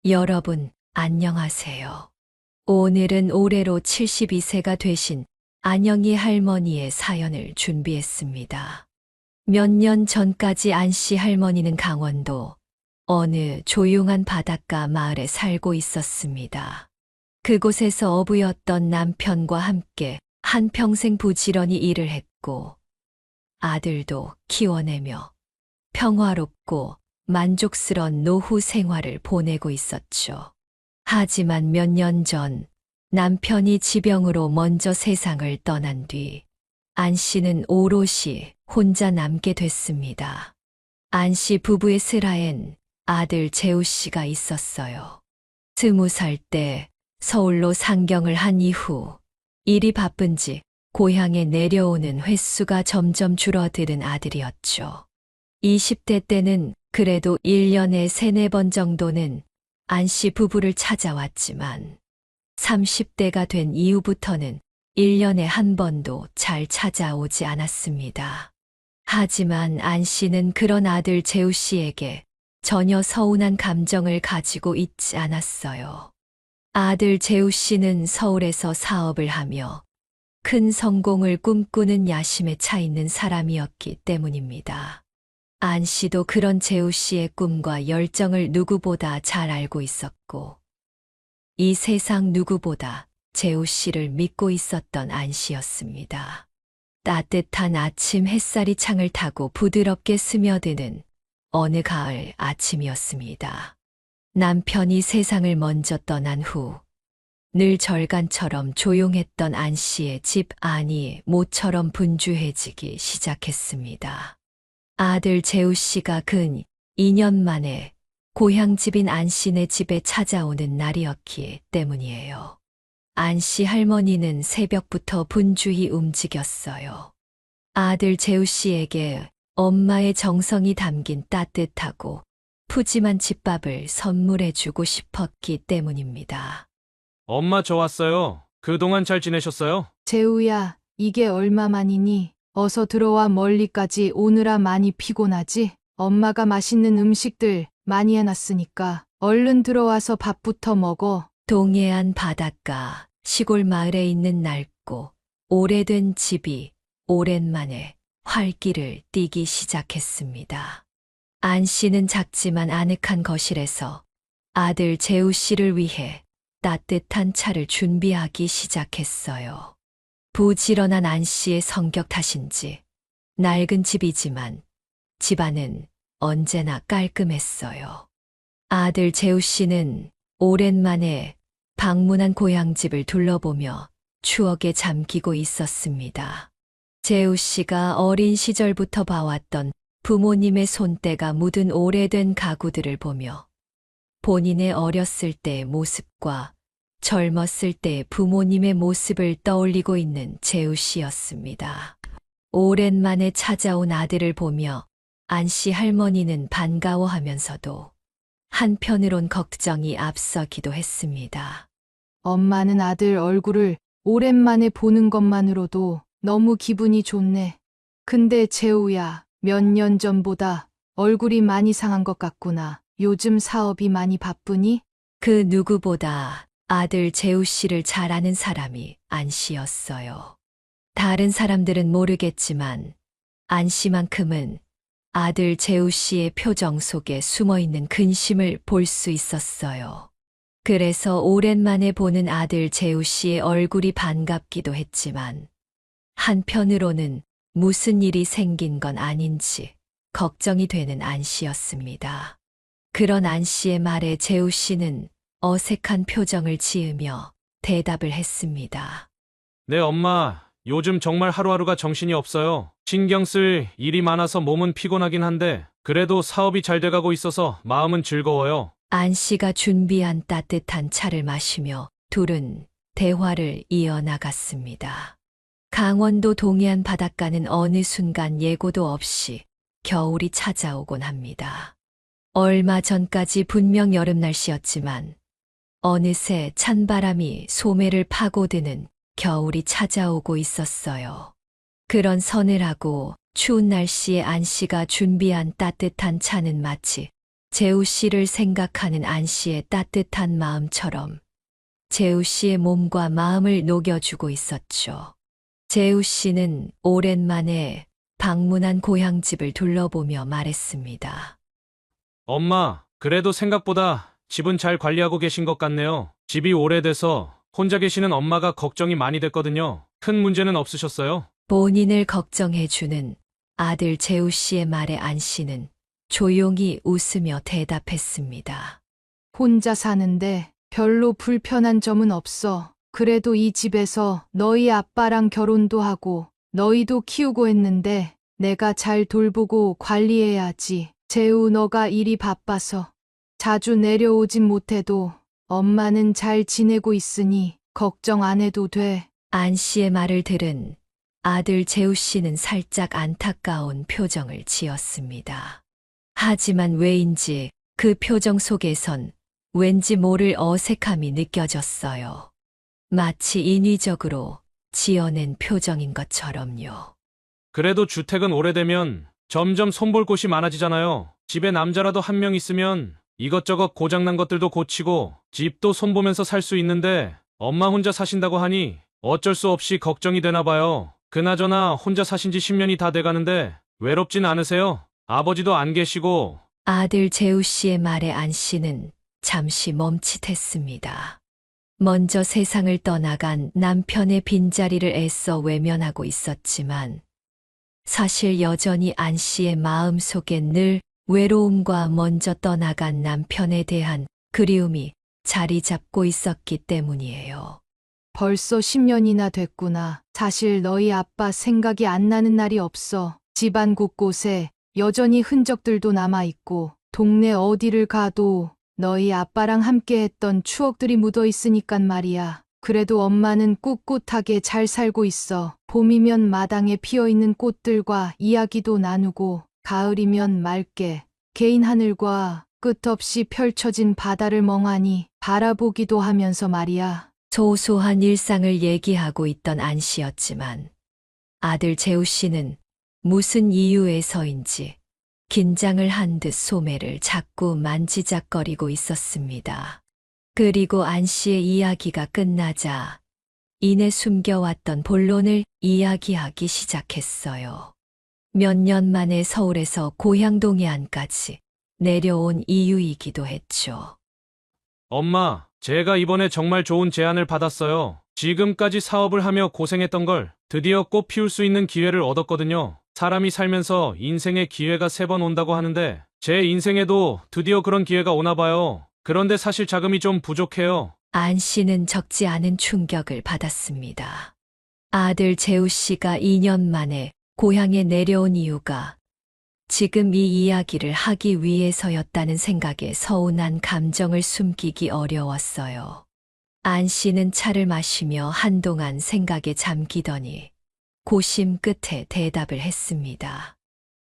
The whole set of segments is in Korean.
여러분, 안녕하세요. 오늘은 올해로 72세가 되신 안영희 할머니의 사연을 준비했습니다. 몇 년 전까지 안씨 할머니는 강원도 어느 조용한 바닷가 마을에 살고 있었습니다. 그곳에서 어부였던 남편과 함께 한평생 부지런히 일을 했고 아들도 키워내며 평화롭고 만족스러운 노후 생활을 보내고 있었죠. 하지만 몇 년 전 남편이 지병으로 먼저 세상을 떠난 뒤 안 씨는 오롯이 혼자 남게 됐습니다. 안 씨 부부의 슬하엔 아들 재우 씨가 있었어요. 20살 때 서울로 상경을 한 이후 일이 바쁜지 고향에 내려오는 횟수가 점점 줄어드는 아들이었죠. 20대 때는 그래도 1년에 3, 4번 정도는 안 씨 부부를 찾아왔지만 30대가 된 이후부터는 1년에 한 번도 잘 찾아오지 않았습니다. 하지만 안 씨는 그런 아들 재우 씨에게 전혀 서운한 감정을 가지고 있지 않았어요. 아들 재우 씨는 서울에서 사업을 하며 큰 성공을 꿈꾸는 야심에 차 있는 사람이었기 때문입니다. 안 씨도 그런 재우 씨의 꿈과 열정을 누구보다 잘 알고 있었고, 이 세상 누구보다 재우 씨를 믿고 있었던 안 씨였습니다. 따뜻한 아침 햇살이 창을 타고 부드럽게 스며드는 어느 가을 아침이었습니다. 남편이 세상을 먼저 떠난 후 늘 절간처럼 조용했던 안 씨의 집 안이 모처럼 분주해지기 시작했습니다. 아들 재우 씨가 근 2년 만에 고향집인 안 씨네 집에 찾아오는 날이었기 때문이에요. 안 씨 할머니는 새벽부터 분주히 움직였어요. 아들 재우 씨에게 엄마의 정성이 담긴 따뜻하고 푸짐한 집밥을 선물해주고 싶었기 때문입니다. 엄마 저 왔어요. 그동안 잘 지내셨어요? 재우야, 이게 얼마만이니? 어서 들어와. 멀리까지 오느라 많이 피곤하지? 엄마가 맛있는 음식들 많이 해놨으니까 얼른 들어와서 밥부터 먹어. 동해안 바닷가 시골 마을에 있는 낡고 오래된 집이 오랜만에 활기를 띠기 시작했습니다. 안 씨는 작지만 아늑한 거실에서 아들 재우 씨를 위해 따뜻한 차를 준비하기 시작했어요. 부지런한 안 씨의 성격 탓인지 낡은 집이지만 집안은 언제나 깔끔했어요. 아들 재우 씨는 오랜만에 방문한 고향집을 둘러보며 추억에 잠기고 있었습니다. 재우 씨가 어린 시절부터 봐왔던 부모님의 손때가 묻은 오래된 가구들을 보며 본인의 어렸을 때의 모습과 젊었을 때의 부모님의 모습을 떠올리고 있는 재우 씨였습니다. 오랜만에 찾아온 아들을 보며 안 씨 할머니는 반가워하면서도 한편으론 걱정이 앞서기도 했습니다. 엄마는 아들 얼굴을 오랜만에 보는 것만으로도 너무 기분이 좋네. 근데 재우야, 몇 년 전보다 얼굴이 많이 상한 것 같구나. 요즘 사업이 많이 바쁘니? 그 누구보다 아들 재우 씨를 잘 아는 사람이 안 씨였어요. 다른 사람들은 모르겠지만 안 씨만큼은 아들 재우 씨의 표정 속에 숨어있는 근심을 볼 수 있었어요. 그래서 오랜만에 보는 아들 재우 씨의 얼굴이 반갑기도 했지만 한편으로는 무슨 일이 생긴 건 아닌지 걱정이 되는 안 씨였습니다. 그런 안 씨의 말에 재우 씨는 어색한 표정을 지으며 대답을 했습니다. 네, 엄마. 요즘 정말 하루하루가 정신이 없어요. 신경 쓸 일이 많아서 몸은 피곤하긴 한데 그래도 사업이 잘 돼가고 있어서 마음은 즐거워요. 안 씨가 준비한 따뜻한 차를 마시며 둘은 대화를 이어나갔습니다. 강원도 동해안 바닷가는 어느 순간 예고도 없이 겨울이 찾아오곤 합니다. 얼마 전까지 분명 여름 날씨였지만 어느새 찬바람이 소매를 파고드는 겨울이 찾아오고 있었어요. 그런 서늘하고 추운 날씨에 안 씨가 준비한 따뜻한 차는 마치 재우 씨를 생각하는 안 씨의 따뜻한 마음처럼 재우 씨의 몸과 마음을 녹여주고 있었죠. 재우 씨는 오랜만에 방문한 고향집을 둘러보며 말했습니다. 엄마, 그래도 생각보다 집은 잘 관리하고 계신 것 같네요. 집이 오래돼서 혼자 계시는 엄마가 걱정이 많이 됐거든요. 큰 문제는 없으셨어요? 본인을 걱정해주는 아들 재우 씨의 말에 안 씨는 조용히 웃으며 대답했습니다. 혼자 사는데 별로 불편한 점은 없어. 그래도 이 집에서 너희 아빠랑 결혼도 하고 너희도 키우고 했는데 내가 잘 돌보고 관리해야지. 재우 너가 일이 바빠서 자주 내려오진 못해도 엄마는 잘 지내고 있으니 걱정 안 해도 돼. 안 씨의 말을 들은 아들 재우 씨는 살짝 안타까운 표정을 지었습니다. 하지만 왜인지 그 표정 속에선 왠지 모를 어색함이 느껴졌어요. 마치 인위적으로 지어낸 표정인 것처럼요. 그래도 주택은 오래되면 점점 손볼 곳이 많아지잖아요. 집에 남자라도 한 명 있으면 이것저것 고장난 것들도 고치고 집도 손보면서 살 수 있는데 엄마 혼자 사신다고 하니 어쩔 수 없이 걱정이 되나 봐요. 그나저나 혼자 사신 지 10년이 다 돼가는데 외롭진 않으세요? 아버지도 안 계시고. 아들 재우 씨의 말에 안 씨는 잠시 멈칫했습니다. 먼저 세상을 떠나간 남편의 빈자리를 애써 외면하고 있었지만 사실 여전히 안 씨의 마음 속엔 늘 외로움과 먼저 떠나간 남편에 대한 그리움이 자리 잡고 있었기 때문이에요. 벌써 10년이나 됐구나. 사실 너희 아빠 생각이 안 나는 날이 없어. 집안 곳곳에 여전히 흔적들도 남아있고 동네 어디를 가도 너희 아빠랑 함께 했던 추억들이 묻어 있으니깐 말이야. 그래도 엄마는 꿋꿋하게 잘 살고 있어. 봄이면 마당에 피어있는 꽃들과 이야기도 나누고 가을이면 맑게 개인 하늘과 끝없이 펼쳐진 바다를 멍하니 바라보기도 하면서 말이야. 소소한 일상을 얘기하고 있던 안 씨였지만 아들 재우 씨는 무슨 이유에서인지 긴장을 한 듯 소매를 자꾸 만지작거리고 있었습니다. 그리고 안 씨의 이야기가 끝나자 이내 숨겨왔던 본론을 이야기하기 시작했어요. 몇 년 만에 서울에서 고향 동해안까지 내려온 이유이기도 했죠. 엄마, 제가 이번에 정말 좋은 제안을 받았어요. 지금까지 사업을 하며 고생했던 걸 드디어 꽃 피울 수 있는 기회를 얻었거든요. 사람이 살면서 인생의 기회가 3번 온다고 하는데 제 인생에도 드디어 그런 기회가 오나 봐요. 그런데 사실 자금이 좀 부족해요. 안 씨는 적지 않은 충격을 받았습니다. 아들 재우 씨가 2년 만에 고향에 내려온 이유가 지금 이 이야기를 하기 위해서였다는 생각에 서운한 감정을 숨기기 어려웠어요. 안 씨는 차를 마시며 한동안 생각에 잠기더니 고심 끝에 대답을 했습니다.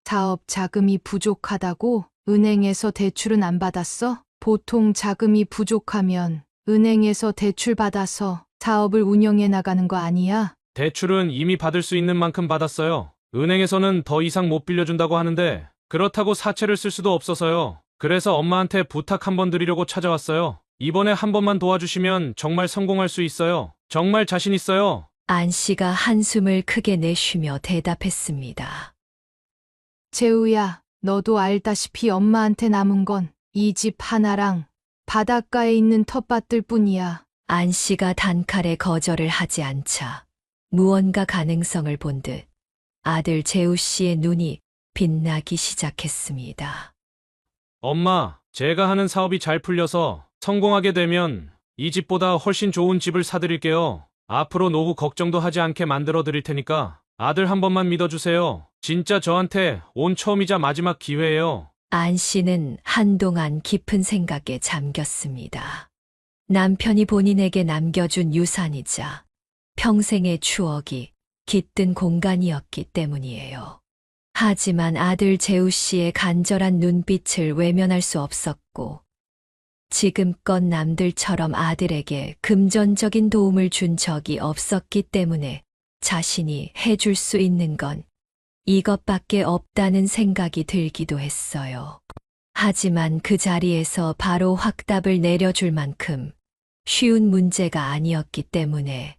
사업 자금이 부족하다고? 은행에서 대출은 안 받았어? 보통 자금이 부족하면 은행에서 대출 받아서 사업을 운영해 나가는 거 아니야? 대출은 이미 받을 수 있는 만큼 받았어요. 은행에서는 더 이상 못 빌려준다고 하는데 그렇다고 사채를 쓸 수도 없어서요. 그래서 엄마한테 부탁 한번 드리려고 찾아왔어요. 이번에 한 번만 도와주시면 정말 성공할 수 있어요. 정말 자신 있어요. 안 씨가 한숨을 크게 내쉬며 대답했습니다. 재우야, 너도 알다시피 엄마한테 남은 건 이 집 하나랑 바닷가에 있는 텃밭들 뿐이야. 안 씨가 단칼에 거절을 하지 않자 무언가 가능성을 본 듯 아들 재우 씨의 눈이 빛나기 시작했습니다. 엄마, 제가 하는 사업이 잘 풀려서 성공하게 되면 이 집보다 훨씬 좋은 집을 사드릴게요. 앞으로 노후 걱정도 하지 않게 만들어 드릴 테니까 아들 한 번만 믿어주세요. 진짜 저한테 온 처음이자 마지막 기회예요. 안 씨는 한동안 깊은 생각에 잠겼습니다. 남편이 본인에게 남겨준 유산이자 평생의 추억이 깃든 공간이었기 때문이에요. 하지만 아들 재우 씨의 간절한 눈빛을 외면할 수 없었고 지금껏 남들처럼 아들에게 금전적인 도움을 준 적이 없었기 때문에 자신이 해줄 수 있는 건 이것밖에 없다는 생각이 들기도 했어요. 하지만 그 자리에서 바로 확답을 내려줄 만큼 쉬운 문제가 아니었기 때문에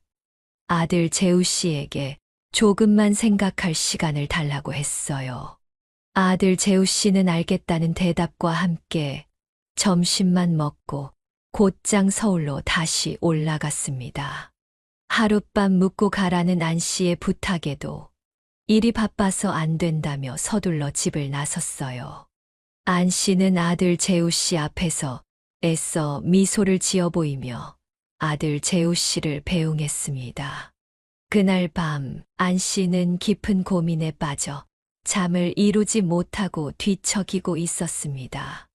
아들 재우 씨에게 조금만 생각할 시간을 달라고 했어요. 아들 재우 씨는 알겠다는 대답과 함께 점심만 먹고 곧장 서울로 다시 올라갔습니다. 하룻밤 묵고 가라는 안 씨의 부탁에도 일이 바빠서 안 된다며 서둘러 집을 나섰어요. 안 씨는 아들 재우 씨 앞에서 애써 미소를 지어 보이며 아들 재우 씨를 배웅했습니다. 그날 밤 안 씨는 깊은 고민에 빠져 잠을 이루지 못하고 뒤척이고 있었습니다.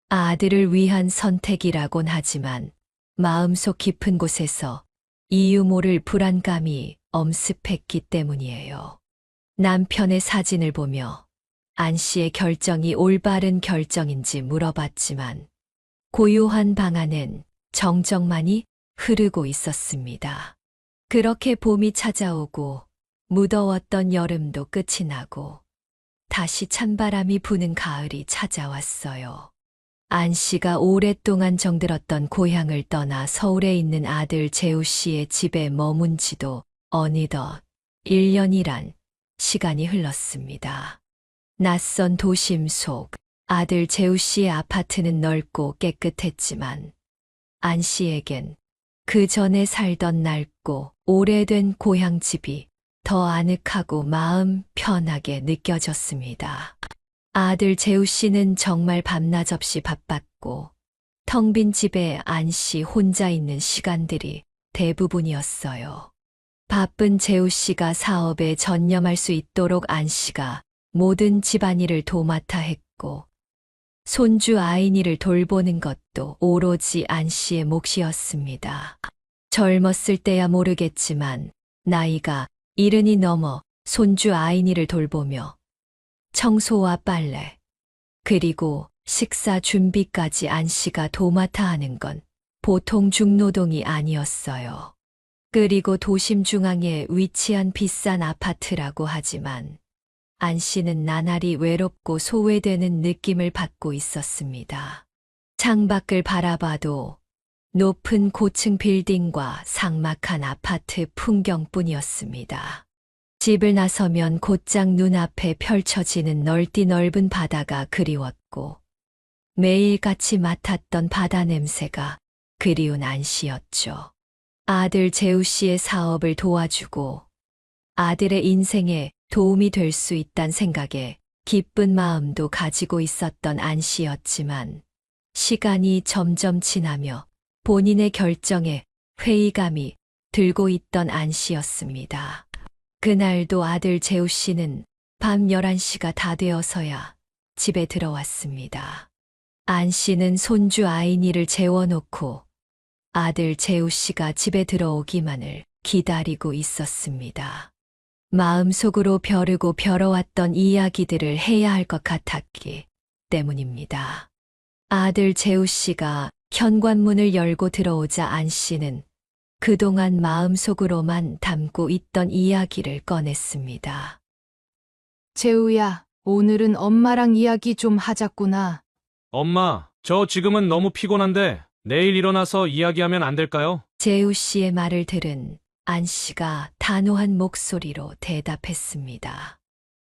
아들을 위한 선택이라곤 하지만 마음속 깊은 곳에서 이유 모를 불안감이 엄습했기 때문이에요. 남편의 사진을 보며 안 씨의 결정이 올바른 결정인지 물어봤지만 고요한 방 안엔 정적만이 흐르고 있었습니다. 그렇게 봄이 찾아오고 무더웠던 여름도 끝이 나고 다시 찬바람이 부는 가을이 찾아왔어요. 안 씨가 오랫동안 정들었던 고향을 떠나 서울에 있는 아들 재우 씨의 집에 머문 지도 어느덧 1년이란 시간이 흘렀습니다. 낯선 도심 속 아들 재우 씨의 아파트는 넓고 깨끗했지만 안 씨에겐 그 전에 살던 낡고 오래된 고향집이 더 아늑하고 마음 편하게 느껴졌습니다. 아들 재우 씨는 정말 밤낮 없이 바빴고 텅 빈 집에 안 씨 혼자 있는 시간들이 대부분이었어요. 바쁜 재우 씨가 사업에 전념할 수 있도록 안 씨가 모든 집안일을 도맡아 했고 손주 아이니를 돌보는 것도 오로지 안 씨의 몫이었습니다. 젊었을 때야 모르겠지만 나이가 70이 넘어 손주 아이니를 돌보며 청소와 빨래, 그리고 식사 준비까지 안 씨가 도맡아 하는 건 보통 중노동이 아니었어요. 그리고 도심 중앙에 위치한 비싼 아파트라고 하지만 안 씨는 나날이 외롭고 소외되는 느낌을 받고 있었습니다. 창밖을 바라봐도 높은 고층 빌딩과 삭막한 아파트 풍경뿐이었습니다. 집을 나서면 곧장 눈앞에 펼쳐지는 넓디 넓은 바다가 그리웠고 매일같이 맡았던 바다 냄새가 그리운 안 씨였죠. 아들 재우 씨의 사업을 도와주고 아들의 인생에 도움이 될 수 있단 생각에 기쁜 마음도 가지고 있었던 안 씨였지만 시간이 점점 지나며 본인의 결정에 회의감이 들고 있던 안 씨였습니다. 그날도 아들 재우 씨는 밤 11시가 다 되어서야 집에 들어왔습니다. 안 씨는 손주 아이니를 재워놓고 아들 재우 씨가 집에 들어오기만을 기다리고 있었습니다. 마음속으로 벼르고 벼러왔던 이야기들을 해야 할 것 같았기 때문입니다. 아들 재우 씨가 현관문을 열고 들어오자 안 씨는 그동안 마음속으로만 담고 있던 이야기를 꺼냈습니다. 재우야, 오늘은 엄마랑 이야기 좀 하자꾸나. 엄마, 저 지금은 너무 피곤한데 내일 일어나서 이야기하면 안 될까요? 재우 씨의 말을 들은 안 씨가 단호한 목소리로 대답했습니다.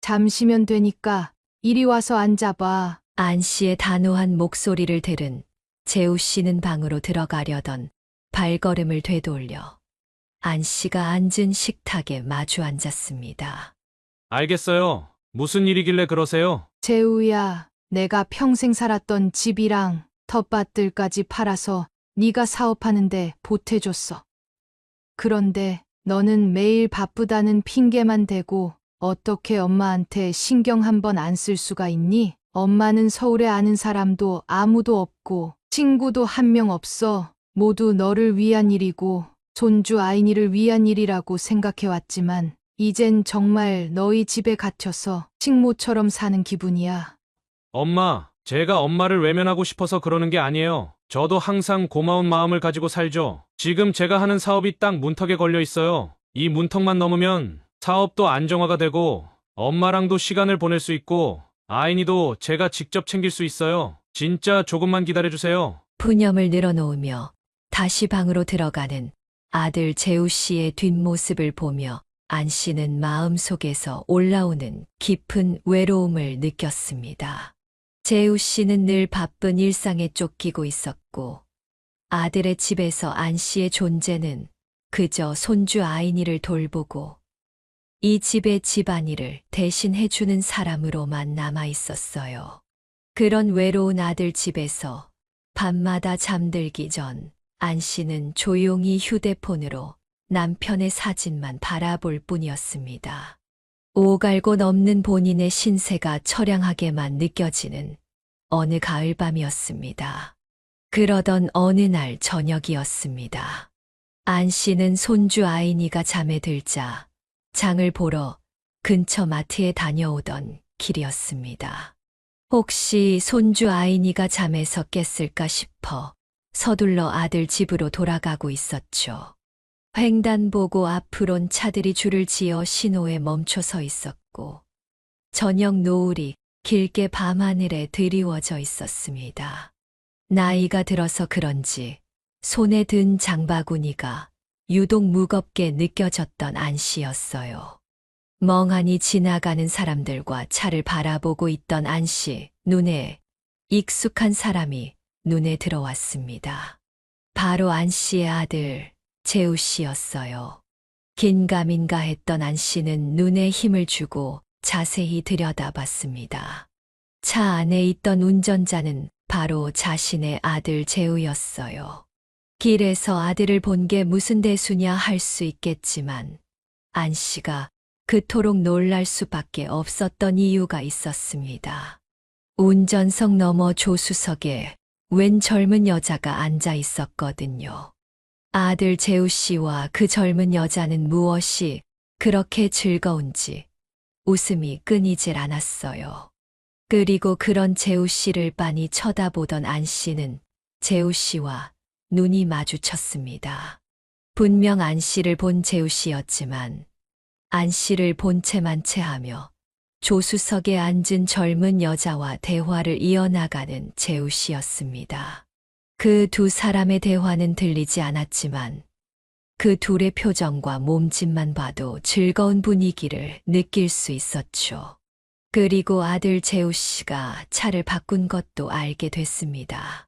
잠시면 되니까 이리 와서 앉아봐. 안 씨의 단호한 목소리를 들은 재우 씨는 방으로 들어가려던 발걸음을 되돌려 안 씨가 앉은 식탁에 마주 앉았습니다. 알겠어요. 무슨 일이길래 그러세요? 재우야, 내가 평생 살았던 집이랑 텃밭들까지 팔아서 네가 사업하는데 보태줬어. 그런데 너는 매일 바쁘다는 핑계만 대고 어떻게 엄마한테 신경 한 번 안 쓸 수가 있니? 엄마는 서울에 아는 사람도 아무도 없고 친구도 한 명 없어. 모두 너를 위한 일이고 손주 아이니를 위한 일이라고 생각해왔지만 이젠 정말 너희 집에 갇혀서 식모처럼 사는 기분이야. 엄마, 제가 엄마를 외면하고 싶어서 그러는 게 아니에요. 저도 항상 고마운 마음을 가지고 살죠. 지금 제가 하는 사업이 딱 문턱에 걸려 있어요. 이 문턱만 넘으면 사업도 안정화가 되고 엄마랑도 시간을 보낼 수 있고 아이니도 제가 직접 챙길 수 있어요. 진짜 조금만 기다려주세요. 푸념을 늘어놓으며 다시 방으로 들어가는 아들 재우 씨의 뒷모습을 보며 안 씨는 마음속에서 올라오는 깊은 외로움을 느꼈습니다. 재우 씨는 늘 바쁜 일상에 쫓기고 있었고 아들의 집에서 안 씨의 존재는 그저 손주 아이니를 돌보고 이 집의 집안일을 대신 해주는 사람으로만 남아 있었어요. 그런 외로운 아들 집에서 밤마다 잠들기 전 안 씨는 조용히 휴대폰으로 남편의 사진만 바라볼 뿐이었습니다. 오갈고 넘는 본인의 신세가 처량하게만 느껴지는 어느 가을밤이었습니다. 그러던 어느 날 저녁이었습니다. 안 씨는 손주 아이니가 잠에 들자 장을 보러 근처 마트에 다녀오던 길이었습니다. 혹시 손주 아이니가 잠에서 깼을까 싶어 서둘러 아들 집으로 돌아가고 있었죠. 횡단보고 앞으론 차들이 줄을 지어 신호에 멈춰 서 있었고 저녁 노을이 길게 밤하늘에 드리워져 있었습니다. 나이가 들어서 그런지 손에 든 장바구니가 유독 무겁게 느껴졌던 안 씨였어요. 멍하니 지나가는 사람들과 차를 바라보고 있던 안 씨 눈에 익숙한 사람이 눈에 들어왔습니다. 바로 안 씨의 아들 재우 씨였어요. 긴가민가 했던 안 씨는 눈에 힘을 주고 자세히 들여다봤습니다. 차 안에 있던 운전자는 바로 자신의 아들 재우였어요. 길에서 아들을 본 게 무슨 대수냐 할 수 있겠지만 안 씨가 그토록 놀랄 수밖에 없었던 이유가 있었습니다. 운전석 너머 조수석에 웬 젊은 여자가 앉아 있었거든요. 아들 재우 씨와 그 젊은 여자는 무엇이 그렇게 즐거운지 웃음이 끊이질 않았어요. 그리고 그런 재우 씨를 빤히 쳐다보던 안 씨는 재우 씨와 눈이 마주쳤습니다. 분명 안 씨를 본 재우 씨였지만 안 씨를 본 채만 채하며 조수석에 앉은 젊은 여자와 대화를 이어나가는 재우 씨였습니다. 그 두 사람의 대화는 들리지 않았지만 그 둘의 표정과 몸짓만 봐도 즐거운 분위기를 느낄 수 있었죠. 그리고 아들 재우 씨가 차를 바꾼 것도 알게 됐습니다.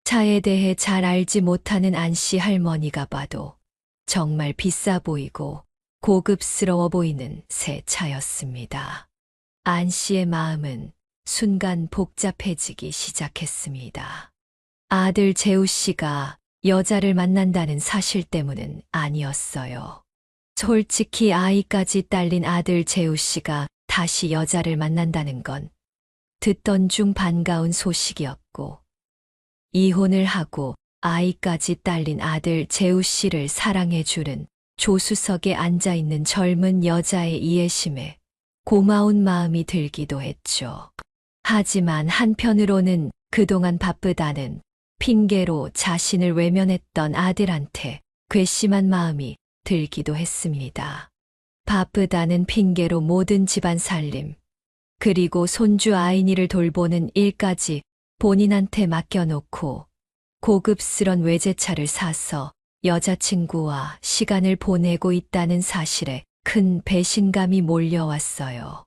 차에 대해 잘 알지 못하는 안 씨 할머니가 봐도 정말 비싸 보이고 고급스러워 보이는 새 차였습니다. 안 씨의 마음은 순간 복잡해지기 시작했습니다. 아들 재우 씨가 여자를 만난다는 사실 때문은 아니었어요. 솔직히 아이까지 딸린 아들 재우 씨가 다시 여자를 만난다는 건 듣던 중 반가운 소식이었고 이혼을 하고 아이까지 딸린 아들 재우 씨를 사랑해주는 조수석에 앉아있는 젊은 여자의 이해심에 고마운 마음이 들기도 했죠. 하지만 한편으로는 그동안 바쁘다는 핑계로 자신을 외면했던 아들한테 괘씸한 마음이 들기도 했습니다. 바쁘다는 핑계로 모든 집안 살림, 그리고 손주 아이니를 돌보는 일까지 본인한테 맡겨놓고 고급스런 외제차를 사서 여자친구와 시간을 보내고 있다는 사실에 큰 배신감이 몰려왔어요.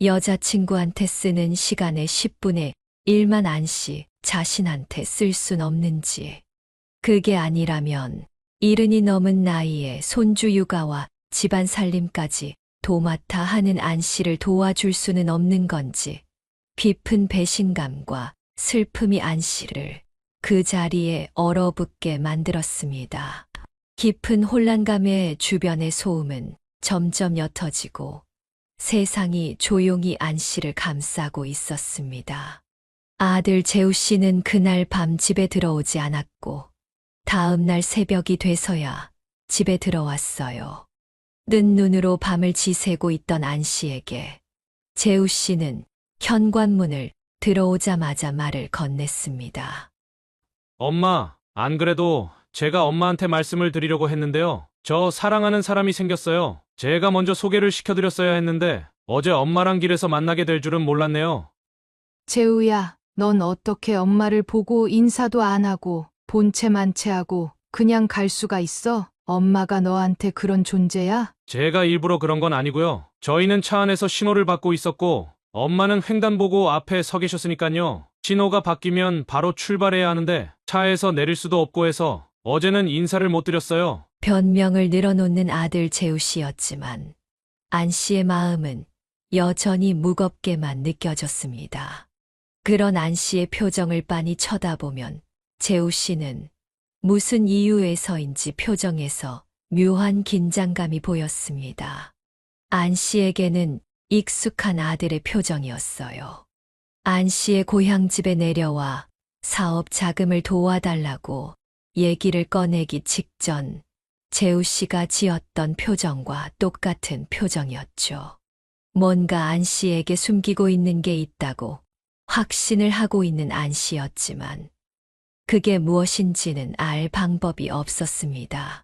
여자친구한테 쓰는 시간의 10분의 1만 안 씨 자신한테 쓸 순 없는지. 그게 아니라면 이른이 넘은 나이에 손주 육아와 집안 살림까지 도맡아 하는 안 씨를 도와줄 수는 없는 건지 깊은 배신감과 슬픔이 안 씨를 그 자리에 얼어붙게 만들었습니다. 깊은 혼란감에 주변의 소음은 점점 옅어지고 세상이 조용히 안 씨를 감싸고 있었습니다. 아들 재우 씨는 그날 밤 집에 들어오지 않았고 다음 날 새벽이 돼서야 집에 들어왔어요. 뜬 눈으로 밤을 지새고 있던 안 씨에게 재우 씨는 현관문을 들어오자마자 말을 건넸습니다. 엄마, 안 그래도 제가 엄마한테 말씀을 드리려고 했는데요. 저 사랑하는 사람이 생겼어요. 제가 먼저 소개를 시켜드렸어야 했는데 어제 엄마랑 길에서 만나게 될 줄은 몰랐네요. 재우야, 넌 어떻게 엄마를 보고 인사도 안 하고 본체만 채하고 그냥 갈 수가 있어? 엄마가 너한테 그런 존재야? 제가 일부러 그런 건 아니고요. 저희는 차 안에서 신호를 받고 있었고 엄마는 횡단보고 앞에 서 계셨으니까요. 신호가 바뀌면 바로 출발해야 하는데 차에서 내릴 수도 없고 해서 어제는 인사를 못 드렸어요. 변명을 늘어놓는 아들 재우 씨였지만 안 씨의 마음은 여전히 무겁게만 느껴졌습니다. 그런 안 씨의 표정을 빤히 쳐다보면 재우 씨는 무슨 이유에서인지 표정에서 묘한 긴장감이 보였습니다. 안 씨에게는 익숙한 아들의 표정이었어요. 안 씨의 고향집에 내려와 사업 자금을 도와달라고 얘기를 꺼내기 직전 재우 씨가 지었던 표정과 똑같은 표정이었죠. 뭔가 안 씨에게 숨기고 있는 게 있다고 확신을 하고 있는 안 씨였지만 그게 무엇인지는 알 방법이 없었습니다.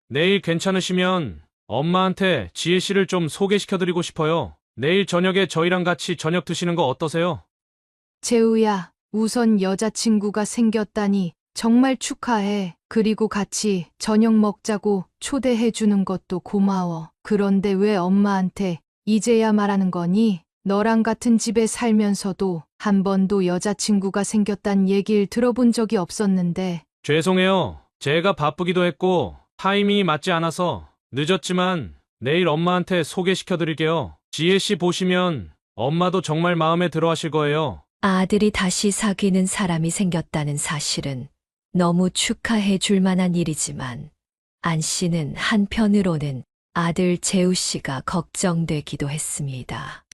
내일 괜찮으시면 엄마한테 지혜 씨를 좀 소개시켜드리고 싶어요. 내일 저녁에 저희랑 같이 저녁 드시는 거 어떠세요? 재우야, 우선 여자친구가 생겼다니 정말 축하해. 그리고 같이 저녁 먹자고 초대해 주는 것도 고마워. 그런데 왜 엄마한테 이제야 말하는 거니? 너랑 같은 집에 살면서도 한 번도 여자친구가 생겼단 얘기를 들어본 적이 없었는데. 죄송해요. 제가 바쁘기도 했고 타이밍이 맞지 않아서 늦었지만 내일 엄마한테 소개시켜드릴게요. 지혜 씨 보시면 엄마도 정말 마음에 들어 하실 거예요. 아들이 다시 사귀는 사람이 생겼다는 사실은 너무 축하해 줄 만한 일이지만 안 씨는 한편으로는 아들 재우 씨가 걱정되기도 했습니다.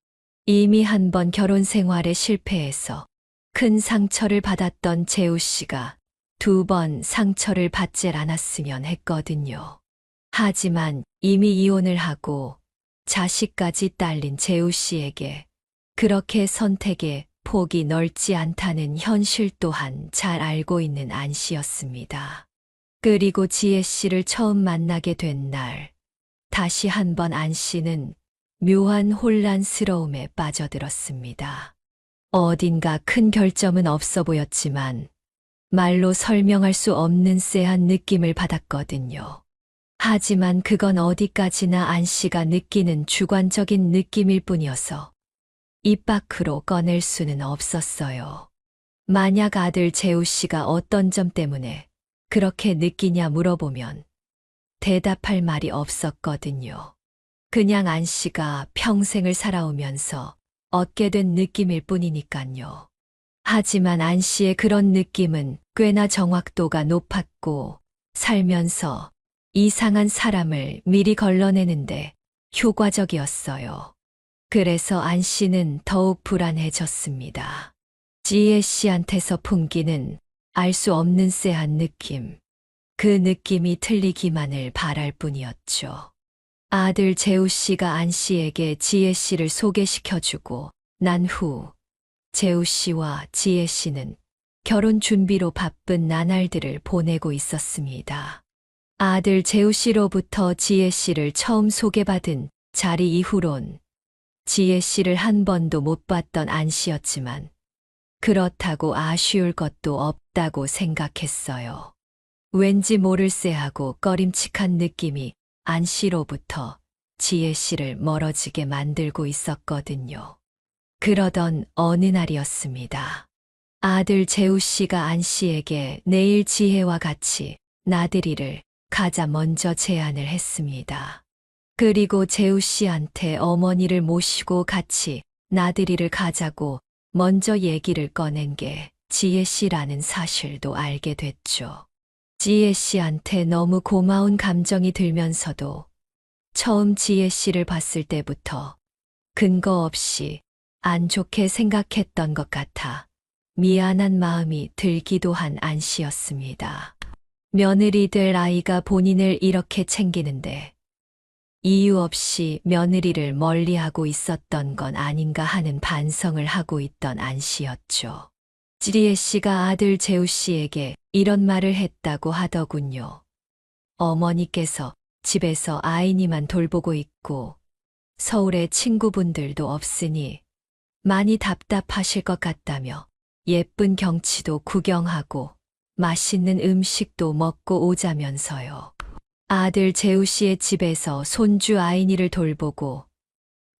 이미 한 번 결혼 생활에 실패해서 큰 상처를 받았던 재우 씨가 두 번 상처를 받질 않았으면 했거든요. 하지만 이미 이혼을 하고 자식까지 딸린 재우 씨에게 그렇게 선택의 폭이 넓지 않다는 현실 또한 잘 알고 있는 안 씨였습니다. 그리고 지혜 씨를 처음 만나게 된 날, 다시 한번 안 씨는 묘한 혼란스러움에 빠져들었습니다. 어딘가 큰 결점은 없어 보였지만 말로 설명할 수 없는 쎄한 느낌을 받았거든요. 하지만 그건 어디까지나 안 씨가 느끼는 주관적인 느낌일 뿐이어서 입 밖으로 꺼낼 수는 없었어요. 만약 아들 재우 씨가 어떤 점 때문에 그렇게 느끼냐 물어보면 대답할 말이 없었거든요. 그냥 안 씨가 평생을 살아오면서 얻게 된 느낌일 뿐이니까요. 하지만 안 씨의 그런 느낌은 꽤나 정확도가 높았고 살면서 이상한 사람을 미리 걸러내는데 효과적이었어요. 그래서 안 씨는 더욱 불안해졌습니다. 지혜 씨한테서 풍기는 알 수 없는 쎄한 느낌. 그 느낌이 틀리기만을 바랄 뿐이었죠. 아들 재우 씨가 안 씨에게 지혜 씨를 소개시켜주고 난 후 재우 씨와 지혜 씨는 결혼 준비로 바쁜 나날들을 보내고 있었습니다. 아들 재우 씨로부터 지혜 씨를 처음 소개받은 자리 이후론 지혜 씨를 한 번도 못 봤던 안 씨였지만 그렇다고 아쉬울 것도 없다고 생각했어요. 왠지 모를 쎄하고 꺼림칙한 느낌이 안 씨로부터 지혜 씨를 멀어지게 만들고 있었거든요. 그러던 어느 날이었습니다. 아들 재우 씨가 안 씨에게 내일 지혜와 같이 나들이를 가자 먼저 제안을 했습니다. 그리고 재우 씨한테 어머니를 모시고 같이 나들이를 가자고 먼저 얘기를 꺼낸 게 지혜 씨라는 사실도 알게 됐죠. 지혜 씨한테 너무 고마운 감정이 들면서도 처음 지혜 씨를 봤을 때부터 근거 없이 안 좋게 생각했던 것 같아 미안한 마음이 들기도 한 안 씨였습니다. 며느리 될 아이가 본인을 이렇게 챙기는데 이유 없이 며느리를 멀리하고 있었던 건 아닌가 하는 반성을 하고 있던 안 씨였죠. 지혜 씨가 아들 재우 씨에게 이런 말을 했다고 하더군요. 어머니께서 집에서 아이니만 돌보고 있고 서울에 친구분들도 없으니 많이 답답하실 것 같다며 예쁜 경치도 구경하고 맛있는 음식도 먹고 오자면서요. 아들 재우 씨의 집에서 손주 아이니를 돌보고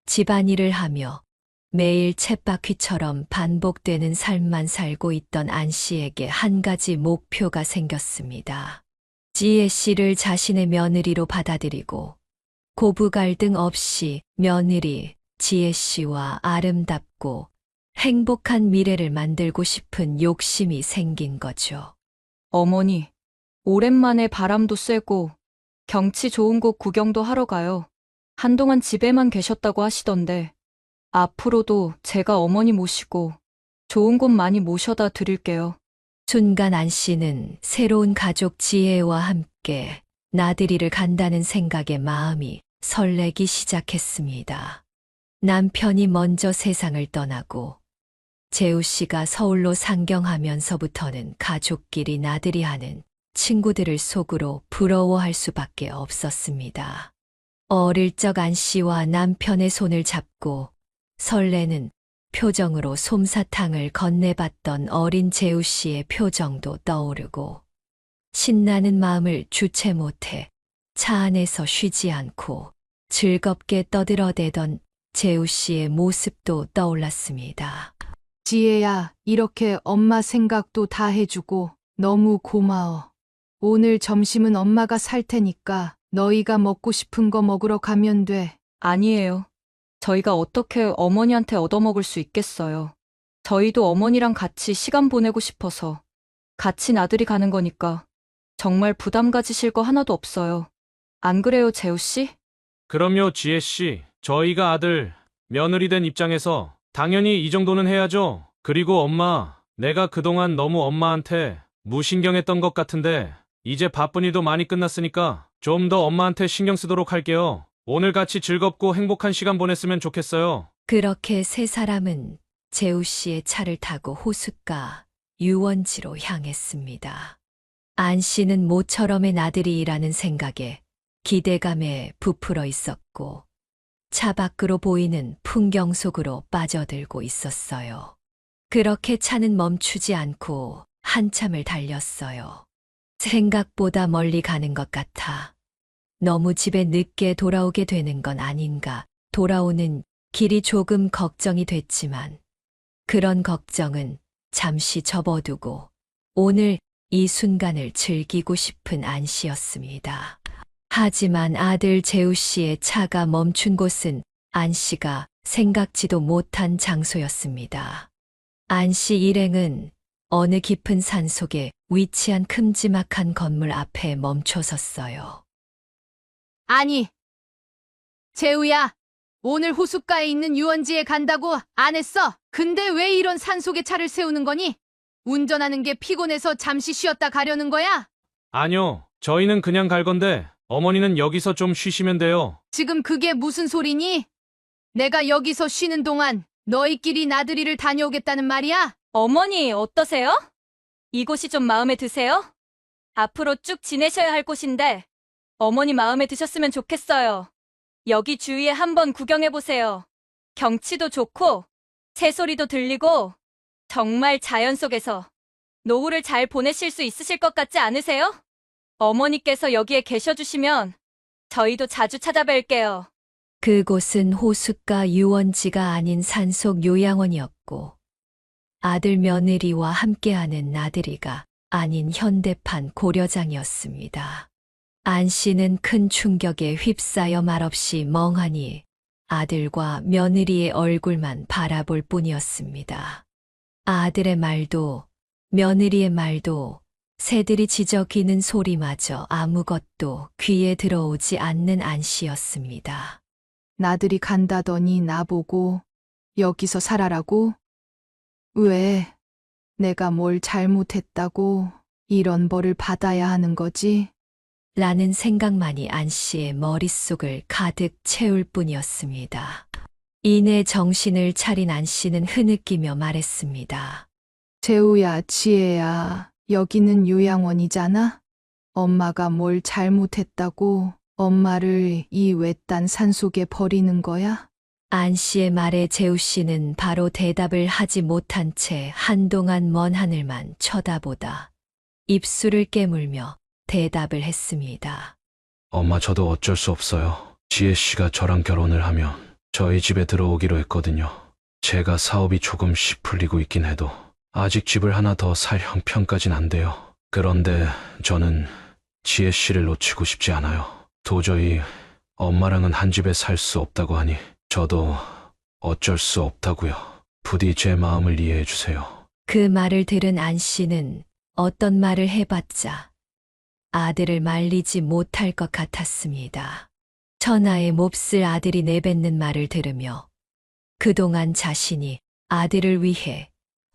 집안일을 하며 매일 쳇바퀴처럼 반복되는 삶만 살고 있던 안 씨에게 한 가지 목표가 생겼습니다. 지혜 씨를 자신의 며느리로 받아들이고 고부 갈등 없이 며느리 지혜 씨와 아름답고 행복한 미래를 만들고 싶은 욕심이 생긴 거죠. 어머니, 오랜만에 바람도 쐬고 경치 좋은 곳 구경도 하러 가요. 한동안 집에만 계셨다고 하시던데 앞으로도 제가 어머니 모시고 좋은 곳 많이 모셔다 드릴게요. 순간 안 씨는 새로운 가족 지혜와 함께 나들이를 간다는 생각에 마음이 설레기 시작했습니다. 남편이 먼저 세상을 떠나고 재우 씨가 서울로 상경하면서부터는 가족끼리 나들이하는 친구들을 속으로 부러워할 수밖에 없었습니다. 어릴 적 안 씨와 남편의 손을 잡고 설레는 표정으로 솜사탕을 건네봤던 어린 재우 씨의 표정도 떠오르고 신나는 마음을 주체 못해 차 안에서 쉬지 않고 즐겁게 떠들어대던 재우 씨의 모습도 떠올랐습니다. 지혜야, 이렇게 엄마 생각도 다 해주고 너무 고마워. 오늘 점심은 엄마가 살 테니까 너희가 먹고 싶은 거 먹으러 가면 돼. 아니에요. 저희가 어떻게 어머니한테 얻어먹을 수 있겠어요. 저희도 어머니랑 같이 시간 보내고 싶어서 같이 나들이 가는 거니까 정말 부담 가지실 거 하나도 없어요. 안 그래요, 재우 씨? 그럼요, 지혜 씨. 저희가 아들, 며느리 된 입장에서 당연히 이 정도는 해야죠. 그리고 엄마, 내가 그동안 너무 엄마한테 무신경했던 것 같은데 이제 바쁜 일도 많이 끝났으니까 좀 더 엄마한테 신경 쓰도록 할게요. 오늘 같이 즐겁고 행복한 시간 보냈으면 좋겠어요. 그렇게 세 사람은 재우 씨의 차를 타고 호숫가 유원지로 향했습니다. 안 씨는 모처럼의 나들이라는 생각에 기대감에 부풀어 있었고 차 밖으로 보이는 풍경 속으로 빠져들고 있었어요. 그렇게 차는 멈추지 않고 한참을 달렸어요. 생각보다 멀리 가는 것 같아 너무 집에 늦게 돌아오게 되는 건 아닌가. 돌아오는 길이 조금 걱정이 됐지만 그런 걱정은 잠시 접어두고 오늘 이 순간을 즐기고 싶은 안 씨였습니다. 하지만 아들 재우 씨의 차가 멈춘 곳은 안 씨가 생각지도 못한 장소였습니다. 안 씨 일행은 어느 깊은 산속에 위치한 큼지막한 건물 앞에 멈춰섰어요. 아니, 재우야, 오늘 호숫가에 있는 유원지에 간다고 안 했어? 근데 왜 이런 산속에 차를 세우는 거니? 운전하는 게 피곤해서 잠시 쉬었다 가려는 거야? 아니요, 저희는 그냥 갈 건데 어머니는 여기서 좀 쉬시면 돼요. 지금 그게 무슨 소리니? 내가 여기서 쉬는 동안 너희끼리 나들이를 다녀오겠다는 말이야? 어머니, 어떠세요? 이곳이 좀 마음에 드세요? 앞으로 쭉 지내셔야 할 곳인데 어머니 마음에 드셨으면 좋겠어요. 여기 주위에 한번 구경해보세요. 경치도 좋고 새소리도 들리고 정말 자연 속에서 노후를 잘 보내실 수 있으실 것 같지 않으세요? 어머니께서 여기에 계셔주시면 저희도 자주 찾아뵐게요. 그곳은 호숫가 유원지가 아닌 산속 요양원이었고 아들 며느리와 함께하는 나들이가 아닌 현대판 고려장이었습니다. 안 씨는 큰 충격에 휩싸여 말없이 멍하니 아들과 며느리의 얼굴만 바라볼 뿐이었습니다. 아들의 말도 며느리의 말도 새들이 지저귀는 소리마저 아무것도 귀에 들어오지 않는 안 씨였습니다. 나들이 간다더니 나보고 여기서 살아라고? 왜? 내가 뭘 잘못했다고 이런 벌을 받아야 하는 거지? 라는 생각만이 안 씨의 머릿속을 가득 채울 뿐이었습니다. 이내 정신을 차린 안 씨는 흐느끼며 말했습니다. 재우야, 지혜야, 여기는 요양원이잖아? 엄마가 뭘 잘못했다고 엄마를 이 외딴 산속에 버리는 거야? 안 씨의 말에 재우 씨는 바로 대답을 하지 못한 채 한동안 먼 하늘만 쳐다보다 입술을 깨물며 대답을 했습니다. 엄마, 저도 어쩔 수 없어요. 지혜 씨가 저랑 결혼을 하면 저희 집에 들어오기로 했거든요. 제가 사업이 조금씩 풀리고 있긴 해도 아직 집을 하나 더 살 형편까진 안 돼요. 그런데 저는 지혜 씨를 놓치고 싶지 않아요. 도저히 엄마랑은 한 집에 살 수 없다고 하니 저도 어쩔 수 없다고요. 부디 제 마음을 이해해 주세요. 그 말을 들은 안 씨는 어떤 말을 해봤자 아들을 말리지 못할 것 같았습니다. 천하의 몹쓸 아들이 내뱉는 말을 들으며 그동안 자신이 아들을 위해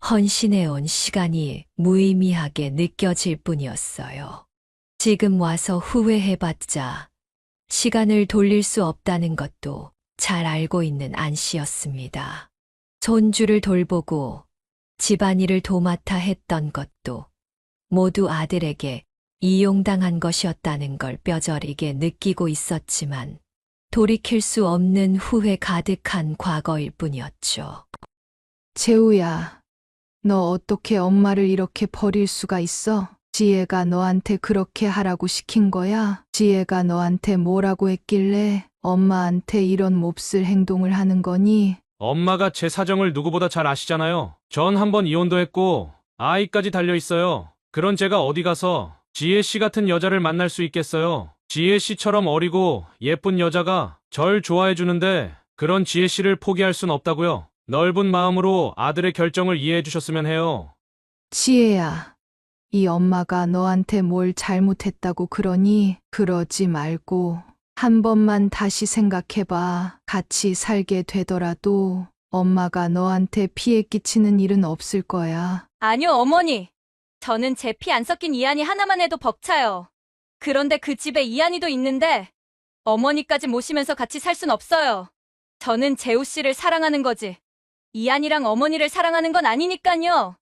헌신해온 시간이 무의미하게 느껴질 뿐이었어요. 지금 와서 후회해봤자 시간을 돌릴 수 없다는 것도 잘 알고 있는 안 씨였습니다. 손주를 돌보고 집안일을 도맡아 했던 것도 모두 아들에게 이용당한 것이었다는 걸 뼈저리게 느끼고 있었지만 돌이킬 수 없는 후회 가득한 과거일 뿐이었죠. 재우야, 너 어떻게 엄마를 이렇게 버릴 수가 있어? 지혜가 너한테 그렇게 하라고 시킨 거야? 지혜가 너한테 뭐라고 했길래 엄마한테 이런 몹쓸 행동을 하는 거니? 엄마가 제 사정을 누구보다 잘 아시잖아요. 전 한 번 이혼도 했고 아이까지 달려 있어요. 그런 제가 어디 가서 지혜 씨 같은 여자를 만날 수 있겠어요. 지혜 씨처럼 어리고 예쁜 여자가 절 좋아해 주는데 그런 지혜 씨를 포기할 순 없다고요. 넓은 마음으로 아들의 결정을 이해해 주셨으면 해요. 지혜야, 이 엄마가 너한테 뭘 잘못했다고 그러니? 그러지 말고 한 번만 다시 생각해봐. 같이 살게 되더라도 엄마가 너한테 피해 끼치는 일은 없을 거야. 아니요, 어머니. 저는 제 피 안 섞인 이한이 하나만 해도 벅차요. 그런데 그 집에 이한이도 있는데 어머니까지 모시면서 같이 살 순 없어요. 저는 재우 씨를 사랑하는 거지. 이한이랑 어머니를 사랑하는 건 아니니까요.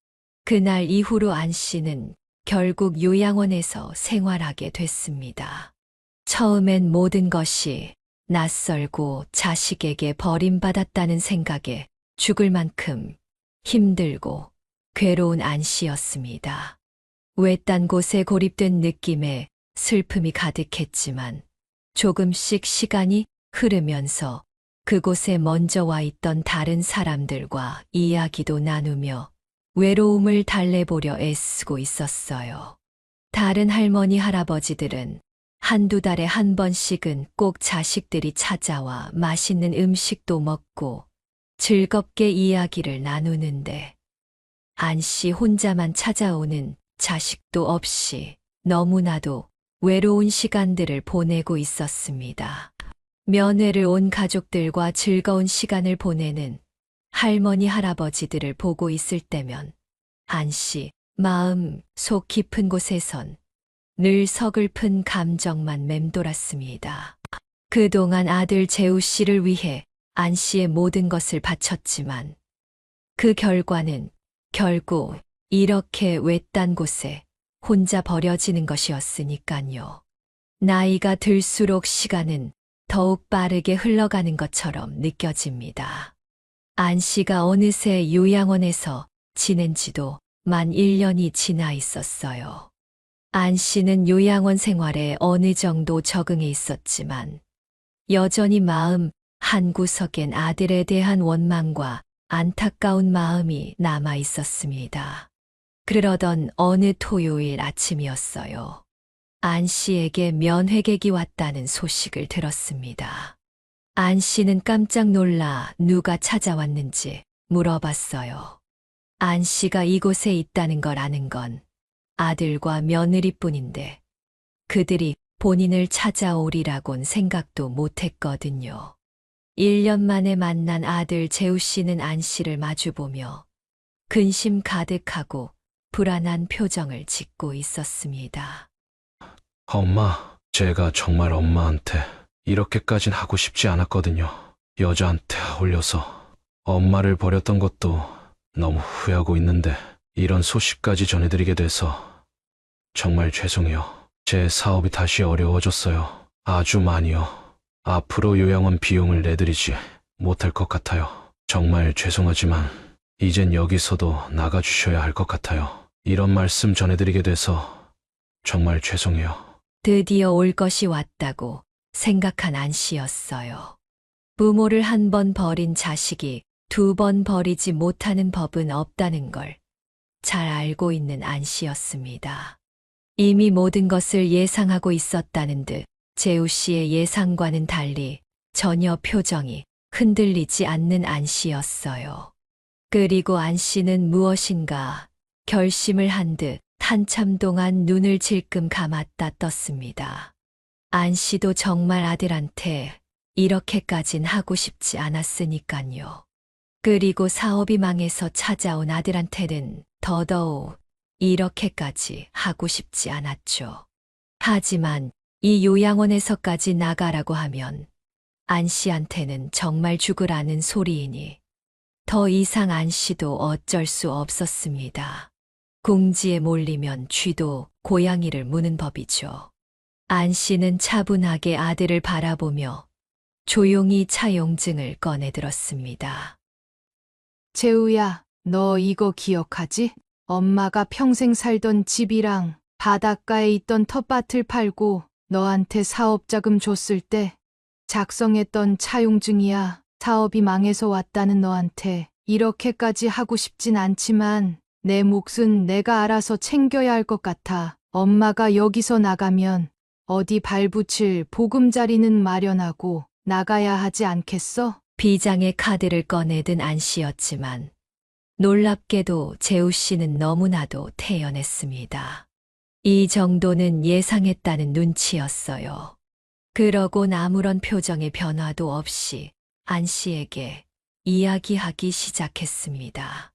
그날 이후로 안 씨는 결국 요양원에서 생활하게 됐습니다. 처음엔 모든 것이 낯설고 자식에게 버림받았다는 생각에 죽을 만큼 힘들고 괴로운 안 씨였습니다. 외딴 곳에 고립된 느낌에 슬픔이 가득했지만 조금씩 시간이 흐르면서 그곳에 먼저 와 있던 다른 사람들과 이야기도 나누며 외로움을 달래보려 애쓰고 있었어요. 다른 할머니, 할아버지들은 한두 달에 한 번씩은 꼭 자식들이 찾아와 맛있는 음식도 먹고 즐겁게 이야기를 나누는데 안 씨 혼자만 찾아오는 자식도 없이 너무나도 외로운 시간들을 보내고 있었습니다. 면회를 온 가족들과 즐거운 시간을 보내는 할머니, 할아버지들을 보고 있을 때면 안 씨 마음 속 깊은 곳에선 늘 서글픈 감정만 맴돌았습니다. 그동안 아들 재우 씨를 위해 안 씨의 모든 것을 바쳤지만 그 결과는 결국 이렇게 외딴 곳에 혼자 버려지는 것이었으니까요. 나이가 들수록 시간은 더욱 빠르게 흘러가는 것처럼 느껴집니다. 안 씨가 어느새 요양원에서 지낸 지도 만 1년이 지나 있었어요. 안 씨는 요양원 생활에 어느 정도 적응해 있었지만 여전히 마음 한구석엔 아들에 대한 원망과 안타까운 마음이 남아 있었습니다. 그러던 어느 토요일 아침이었어요. 안 씨에게 면회객이 왔다는 소식을 들었습니다. 안 씨는 깜짝 놀라 누가 찾아왔는지 물어봤어요. 안 씨가 이곳에 있다는 걸 아는 건 아들과 며느리뿐인데 그들이 본인을 찾아오리라곤 생각도 못했거든요. 1년 만에 만난 아들 재우 씨는 안 씨를 마주보며 근심 가득하고 불안한 표정을 짓고 있었습니다. 엄마, 제가 정말 엄마한테 이렇게까진 하고 싶지 않았거든요. 여자한테 홀려서 엄마를 버렸던 것도 너무 후회하고 있는데 이런 소식까지 전해드리게 돼서 정말 죄송해요. 제 사업이 다시 어려워졌어요. 아주 많이요. 앞으로 요양원 비용을 내드리지 못할 것 같아요. 정말 죄송하지만 이젠 여기서도 나가주셔야 할 것 같아요. 이런 말씀 전해드리게 돼서 정말 죄송해요. 드디어 올 것이 왔다고 생각한 안 씨였어요. 부모를 한 번 버린 자식이 두 번 버리지 못하는 법은 없다는 걸 잘 알고 있는 안 씨였습니다. 이미 모든 것을 예상하고 있었다는 듯 재우 씨의 예상과는 달리 전혀 표정이 흔들리지 않는 안 씨였어요. 그리고 안 씨는 무엇인가 결심을 한 듯 한참 동안 눈을 질끔 감았다 떴습니다. 안 씨도 정말 아들한테 이렇게까진 하고 싶지 않았으니깐요. 그리고 사업이 망해서 찾아온 아들한테는 더더욱 이렇게까지 하고 싶지 않았죠. 하지만 이 요양원에서까지 나가라고 하면 안 씨한테는 정말 죽으라는 소리이니 더 이상 안 씨도 어쩔 수 없었습니다. 궁지에 몰리면 쥐도 고양이를 무는 법이죠. 안 씨는 차분하게 아들을 바라보며 조용히 차용증을 꺼내들었습니다. 재우야, 너 이거 기억하지? 엄마가 평생 살던 집이랑 바닷가에 있던 텃밭을 팔고 너한테 사업자금 줬을 때 작성했던 차용증이야. 사업이 망해서 왔다는 너한테 이렇게까지 하고 싶진 않지만 내 몫은 내가 알아서 챙겨야 할 것 같아. 엄마가 여기서 나가면 어디 발붙일 보금자리는 마련하고 나가야 하지 않겠어? 비장의 카드를 꺼내든 안 씨였지만 놀랍게도 재우 씨는 너무나도 태연했습니다. 이 정도는 예상했다는 눈치였어요. 그러곤 아무런 표정의 변화도 없이 안 씨에게 이야기하기 시작했습니다.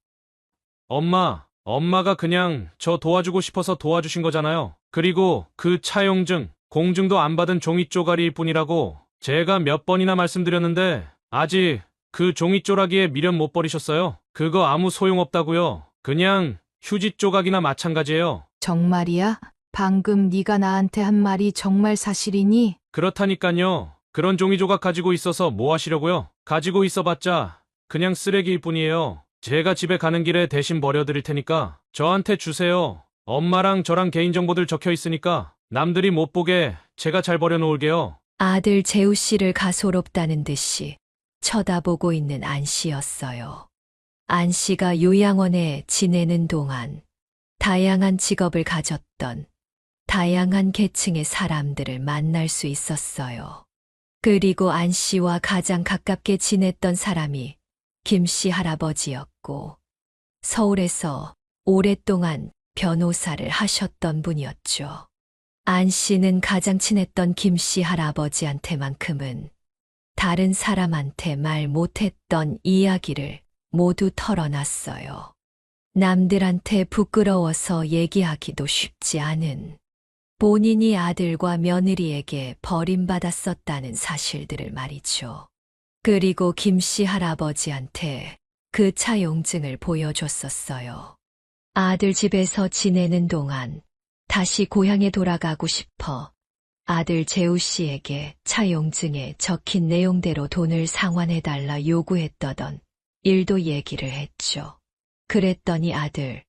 엄마가 그냥 저 도와주고 싶어서 도와주신 거잖아요. 그리고 그 차용증, 공증도 안 받은 종이 쪼가리일 뿐이라고 제가 몇 번이나 말씀드렸는데 아직 그 종이 쪼라기에 미련 못 버리셨어요. 그거 아무 소용없다고요. 그냥 휴지 조각이나 마찬가지예요. 정말이야? 방금 네가 나한테 한 말이 정말 사실이니? 그렇다니깐요. 그런 종이 조각 가지고 있어서 뭐 하시려고요? 가지고 있어봤자 그냥 쓰레기일 뿐이에요. 제가 집에 가는 길에 대신 버려드릴 테니까 저한테 주세요. 엄마랑 저랑 개인정보들 적혀 있으니까 남들이 못 보게 제가 잘 버려놓을게요. 아들 재우 씨를 가소롭다는 듯이 쳐다보고 있는 안 씨였어요. 안 씨가 요양원에 지내는 동안 다양한 직업을 가졌던 다양한 계층의 사람들을 만날 수 있었어요. 그리고 안 씨와 가장 가깝게 지냈던 사람이 김 씨 할아버지였고 서울에서 오랫동안 변호사를 하셨던 분이었죠. 안 씨는 가장 친했던 김 씨 할아버지한테만큼은 다른 사람한테 말 못했던 이야기를 모두 털어놨어요. 남들한테 부끄러워서 얘기하기도 쉽지 않은 본인이 아들과 며느리에게 버림받았었다는 사실들을 말이죠. 그리고 김 씨 할아버지한테 그 차용증을 보여줬었어요. 아들 집에서 지내는 동안 다시 고향에 돌아가고 싶어 아들 재우 씨에게 차용증에 적힌 내용대로 돈을 상환해달라 요구했더던 일도 얘기를 했죠. 그랬더니 아들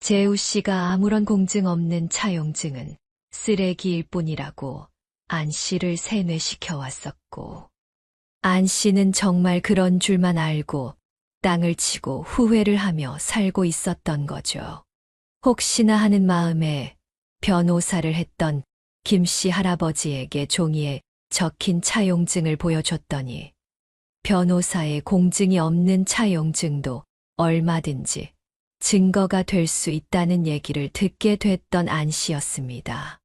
재우 씨가 아무런 공증 없는 차용증은 쓰레기일 뿐이라고 안 씨를 세뇌시켜 왔었고 안 씨는 정말 그런 줄만 알고 땅을 치고 후회를 하며 살고 있었던 거죠. 혹시나 하는 마음에 변호사를 했던 김 씨 할아버지에게 종이에 적힌 차용증을 보여줬더니 변호사의 공증이 없는 차용증도 얼마든지 증거가 될 수 있다는 얘기를 듣게 됐던 안 씨였습니다.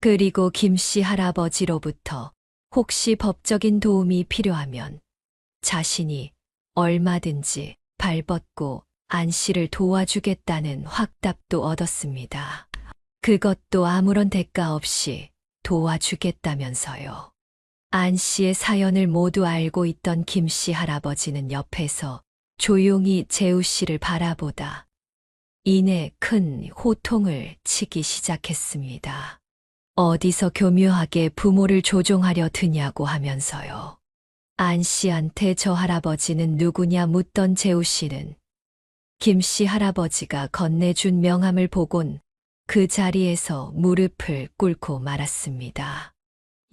그리고 김 씨 할아버지로부터 혹시 법적인 도움이 필요하면 자신이 얼마든지 발벗고 안 씨를 도와주겠다는 확답도 얻었습니다. 그것도 아무런 대가 없이 도와주겠다면서요. 안 씨의 사연을 모두 알고 있던 김 씨 할아버지는 옆에서 조용히 재우 씨를 바라보다 이내 큰 호통을 치기 시작했습니다. 어디서 교묘하게 부모를 조종하려 드냐고 하면서요. 안 씨한테 저 할아버지는 누구냐 묻던 재우 씨는 김 씨 할아버지가 건네준 명함을 보곤 그 자리에서 무릎을 꿇고 말았습니다.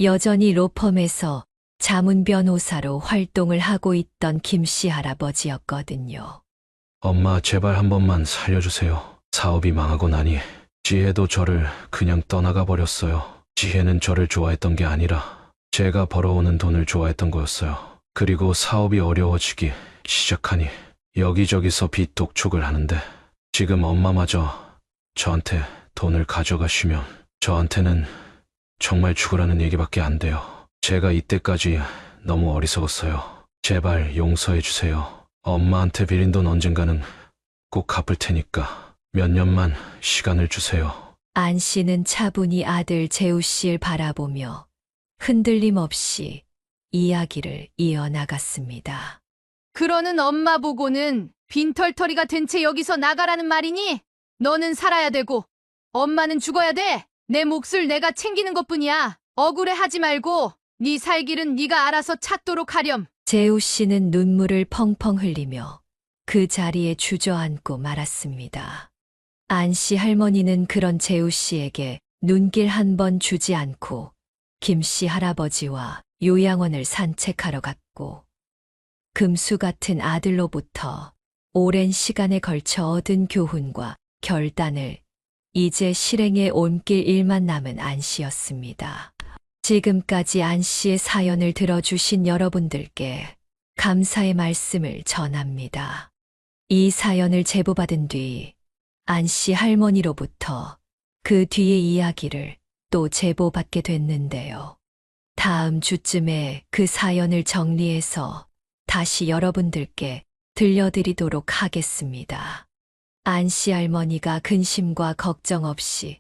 여전히 로펌에서 자문 변호사로 활동을 하고 있던 김 씨 할아버지였거든요. 엄마, 제발 한 번만 살려주세요. 사업이 망하고 나니 지혜도 저를 그냥 떠나가 버렸어요. 지혜는 저를 좋아했던 게 아니라 제가 벌어오는 돈을 좋아했던 거였어요. 그리고 사업이 어려워지기 시작하니 여기저기서 빚 독촉을 하는데 지금 엄마마저 저한테 돈을 가져가시면 저한테는 정말 죽으라는 얘기밖에 안 돼요. 제가 이때까지 너무 어리석었어요. 제발 용서해 주세요. 엄마한테 빌린 돈 언젠가는 꼭 갚을 테니까 몇 년만 시간을 주세요. 안 씨는 차분히 아들 재우 씨를 바라보며 흔들림 없이 이야기를 이어나갔습니다. 그러는 엄마 보고는 빈털터리가 된 채 여기서 나가라는 말이니? 너는 살아야 되고 엄마는 죽어야 돼. 내 몫을 내가 챙기는 것뿐이야. 억울해하지 말고 네 살 길은 네가 알아서 찾도록 하렴. 재우 씨는 눈물을 펑펑 흘리며 그 자리에 주저앉고 말았습니다. 안 씨 할머니는 그런 재우 씨에게 눈길 한 번 주지 않고 김 씨 할아버지와 요양원을 산책하러 갔고 금수 같은 아들로부터 오랜 시간에 걸쳐 얻은 교훈과 결단을 이제 실행에 옮길 일만 남은 안 씨였습니다. 지금까지 안 씨의 사연을 들어주신 여러분들께 감사의 말씀을 전합니다. 이 사연을 제보받은 뒤 안 씨 할머니로부터 그 뒤의 이야기를 또 제보받게 됐는데요. 다음 주쯤에 그 사연을 정리해서 다시 여러분들께 들려드리도록 하겠습니다. 안 씨 할머니가 근심과 걱정 없이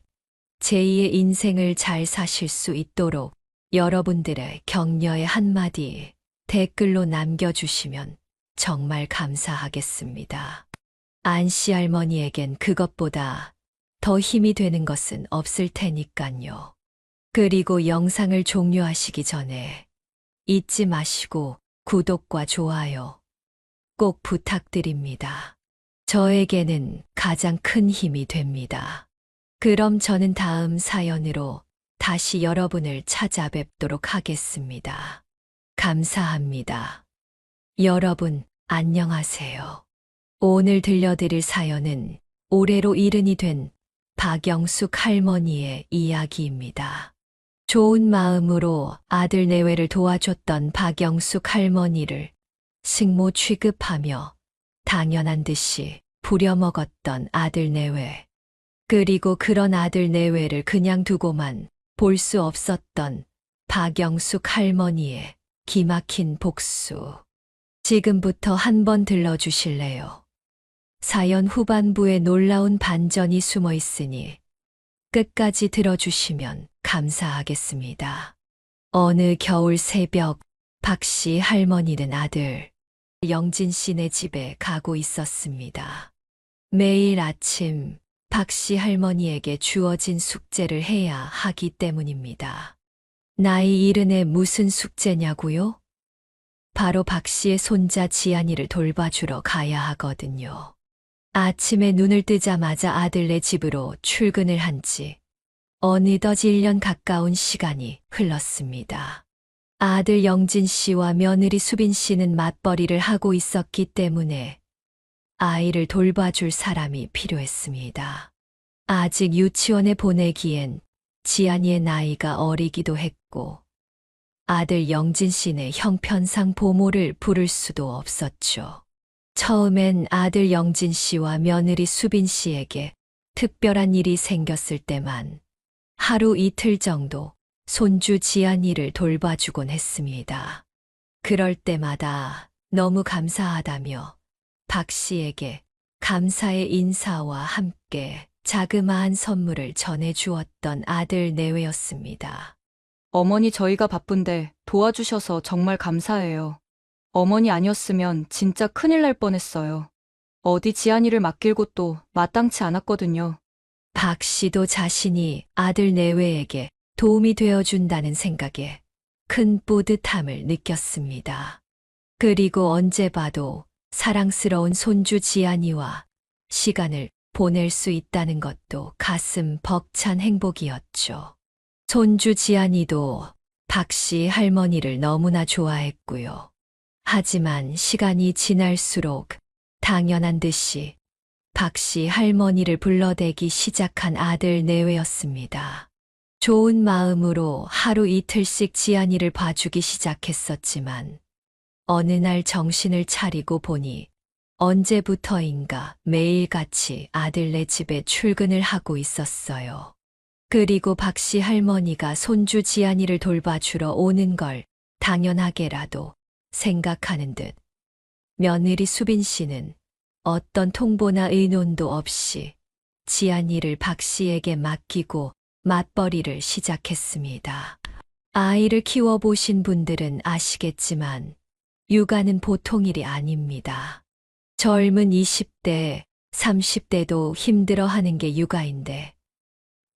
제2의 인생을 잘 사실 수 있도록 여러분들의 격려의 한마디 댓글로 남겨주시면 정말 감사하겠습니다. 안 씨 할머니에겐 그것보다 더 힘이 되는 것은 없을 테니깐요. 그리고 영상을 종료하시기 전에 잊지 마시고 구독과 좋아요 꼭 부탁드립니다. 저에게는 가장 큰 힘이 됩니다. 그럼 저는 다음 사연으로 다시 여러분을 찾아뵙도록 하겠습니다. 감사합니다. 여러분, 안녕하세요. 오늘 들려드릴 사연은 올해로 70이 된 박영숙 할머니의 이야기입니다. 좋은 마음으로 아들 내외를 도와줬던 박영숙 할머니를 승모 취급하며 당연한 듯이 부려먹었던 아들 내외. 그리고 그런 아들 내외를 그냥 두고만 볼 수 없었던 박영숙 할머니의 기막힌 복수. 지금부터 한번 들러주실래요? 사연 후반부에 놀라운 반전이 숨어 있으니 끝까지 들어주시면 감사하겠습니다. 어느 겨울 새벽 박 씨 할머니는 아들 영진 씨네 집에 가고 있었습니다. 매일 아침 박 씨 할머니에게 주어진 숙제를 해야 하기 때문입니다. 나이 70에 무슨 숙제냐고요? 바로 박 씨의 손자 지안이를 돌봐주러 가야 하거든요. 아침에 눈을 뜨자마자 아들네 집으로 출근을 한 지 어느덧 1년 가까운 시간이 흘렀습니다. 아들 영진 씨와 며느리 수빈 씨는 맞벌이를 하고 있었기 때문에 아이를 돌봐줄 사람이 필요했습니다. 아직 유치원에 보내기엔 지안이의 나이가 어리기도 했고 아들 영진 씨는 형편상 보모를 부를 수도 없었죠. 처음엔 아들 영진 씨와 며느리 수빈 씨에게 특별한 일이 생겼을 때만 하루 이틀 정도 손주 지안이를 돌봐주곤 했습니다. 그럴 때마다 너무 감사하다며 박 씨에게 감사의 인사와 함께 자그마한 선물을 전해주었던 아들 내외였습니다. 어머니 저희가 바쁜데 도와주셔서 정말 감사해요. 어머니 아니었으면 진짜 큰일 날 뻔했어요. 어디 지안이를 맡길 곳도 마땅치 않았거든요. 박 씨도 자신이 아들 내외에게 도움이 되어준다는 생각에 큰 뿌듯함을 느꼈습니다. 그리고 언제 봐도 사랑스러운 손주 지안이와 시간을 보낼 수 있다는 것도 가슴 벅찬 행복이었죠. 손주 지안이도 박씨 할머니를 너무나 좋아했고요. 하지만 시간이 지날수록 당연한 듯이 박씨 할머니를 불러대기 시작한 아들 내외였습니다. 좋은 마음으로 하루 이틀씩 지안이를 봐주기 시작했었지만 어느 날 정신을 차리고 보니 언제부터인가 매일같이 아들네 집에 출근을 하고 있었어요. 그리고 박씨 할머니가 손주 지안이를 돌봐주러 오는 걸 당연하게라도 생각하는 듯 며느리 수빈 씨는 어떤 통보나 의논도 없이 지안이를 박씨에게 맡기고 맞벌이를 시작했습니다. 아이를 키워보신 분들은 아시겠지만 육아는 보통 일이 아닙니다. 젊은 20대, 30대도 힘들어하는 게 육아인데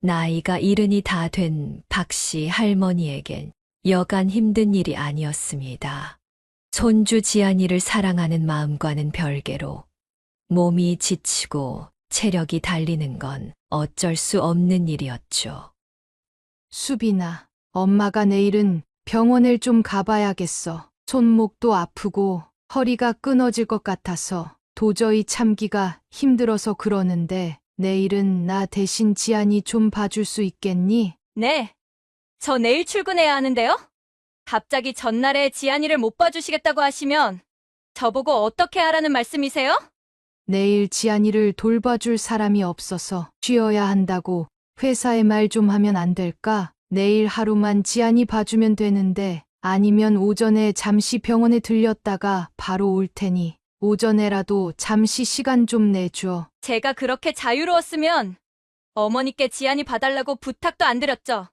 나이가 70이 다 된 박씨 할머니에겐 여간 힘든 일이 아니었습니다. 손주 지안이를 사랑하는 마음과는 별개로 몸이 지치고 체력이 달리는 건 어쩔 수 없는 일이었죠. 수빈아, 엄마가 내일은 병원을 좀 가봐야겠어. 손목도 아프고 허리가 끊어질 것 같아서 도저히 참기가 힘들어서 그러는데 내일은 나 대신 지안이 좀 봐줄 수 있겠니? 네. 저 내일 출근해야 하는데요? 갑자기 전날에 지안이를 못 봐주시겠다고 하시면 저보고 어떻게 하라는 말씀이세요? 내일 지안이를 돌봐줄 사람이 없어서 쉬어야 한다고 회사에 말 좀 하면 안 될까? 내일 하루만 지안이 봐주면 되는데 아니면 오전에 잠시 병원에 들렸다가 바로 올 테니 오전에라도 잠시 시간 좀 내줘. 제가 그렇게 자유로웠으면 어머니께 지안이 봐달라고 부탁도 안 드렸죠.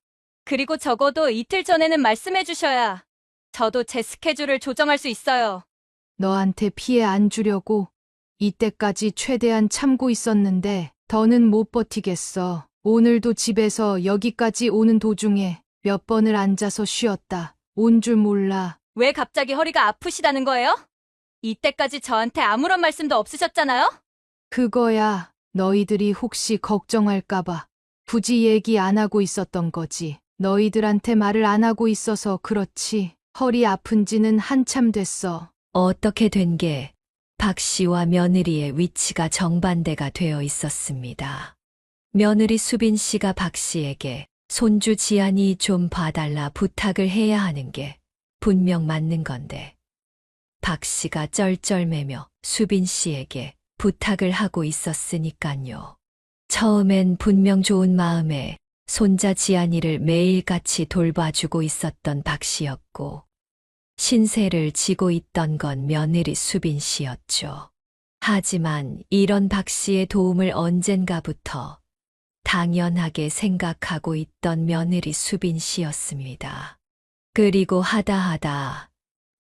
그리고 적어도 이틀 전에는 말씀해 주셔야 저도 제 스케줄을 조정할 수 있어요. 너한테 피해 안 주려고 이때까지 최대한 참고 있었는데 더는 못 버티겠어. 오늘도 집에서 여기까지 오는 도중에 몇 번을 앉아서 쉬었다. 온 줄 몰라. 왜 갑자기 허리가 아프시다는 거예요? 이때까지 저한테 아무런 말씀도 없으셨잖아요? 그거야 너희들이 혹시 걱정할까봐 굳이 얘기 안 하고 있었던 거지. 너희들한테 말을 안 하고 있어서 그렇지. 허리 아픈지는 한참 됐어. 어떻게 된 게 박 씨와 며느리의 위치가 정반대가 되어 있었습니다. 며느리 수빈 씨가 박 씨에게 손주 지안이 좀 봐달라 부탁을 해야 하는 게 분명 맞는 건데 박 씨가 쩔쩔매며 수빈 씨에게 부탁을 하고 있었으니깐요. 처음엔 분명 좋은 마음에 손자 지안이를 매일같이 돌봐주고 있었던 박 씨였고 신세를 지고 있던 건 며느리 수빈 씨였죠. 하지만 이런 박 씨의 도움을 언젠가부터 당연하게 생각하고 있던 며느리 수빈 씨였습니다. 그리고 하다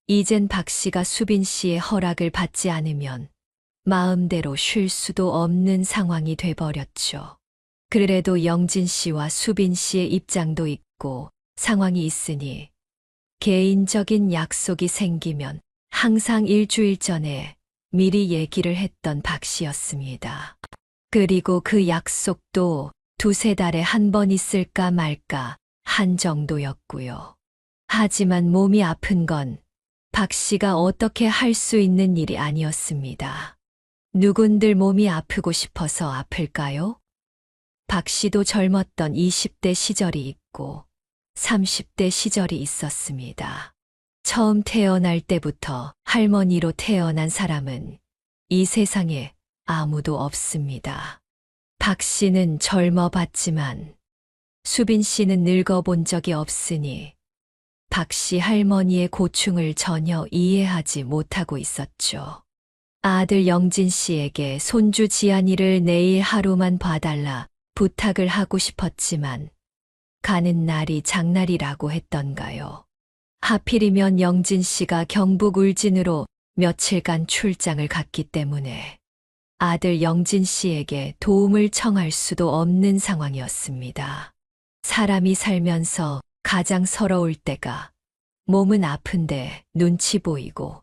이젠 박 씨가 수빈 씨의 허락을 받지 않으면 마음대로 쉴 수도 없는 상황이 돼버렸죠. 그래도 영진 씨와 수빈 씨의 입장도 있고 상황이 있으니 개인적인 약속이 생기면 항상 일주일 전에 미리 얘기를 했던 박 씨였습니다. 그리고 그 약속도 두세 달에 한 번 있을까 말까 한 정도였고요. 하지만 몸이 아픈 건 박 씨가 어떻게 할 수 있는 일이 아니었습니다. 누군들 몸이 아프고 싶어서 아플까요? 박 씨도 젊었던 20대 시절이 있고 30대 시절이 있었습니다. 처음 태어날 때부터 할머니로 태어난 사람은 이 세상에 아무도 없습니다. 박 씨는 젊어봤지만 수빈 씨는 늙어본 적이 없으니 박 씨 할머니의 고충을 전혀 이해하지 못하고 있었죠. 아들 영진 씨에게 손주 지안이를 내일 하루만 봐달라 부탁을 하고 싶었지만 가는 날이 장날이라고 했던가요. 하필이면 영진 씨가 경북 울진으로 며칠간 출장을 갔기 때문에 아들 영진 씨에게 도움을 청할 수도 없는 상황이었습니다. 사람이 살면서 가장 서러울 때가 몸은 아픈데 눈치 보이고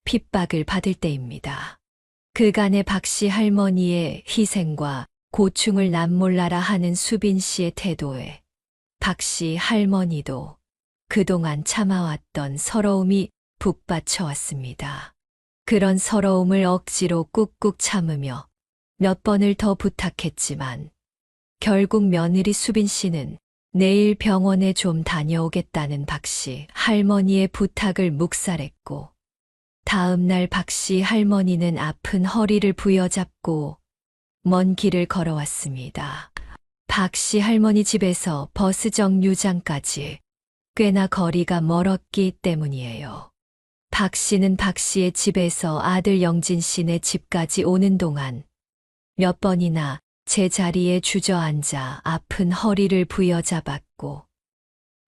핍박을 받을 때입니다. 그간의 박씨 할머니의 희생과 고충을 남몰라라 하는 수빈 씨의 태도에 박씨 할머니도 그동안 참아왔던 서러움이 북받쳐 왔습니다. 그런 서러움을 억지로 꾹꾹 참으며 몇 번을 더 부탁했지만 결국 며느리 수빈 씨는 내일 병원에 좀 다녀오겠다는 박씨 할머니의 부탁을 묵살했고 다음 날 박씨 할머니는 아픈 허리를 부여잡고 먼 길을 걸어왔습니다. 박씨 할머니 집에서 버스 정류장까지 꽤나 거리가 멀었기 때문이에요. 박씨는 박씨의 집에서 아들 영진 씨네 집까지 오는 동안 몇 번이나 제자리에 주저앉아 아픈 허리를 부여잡았고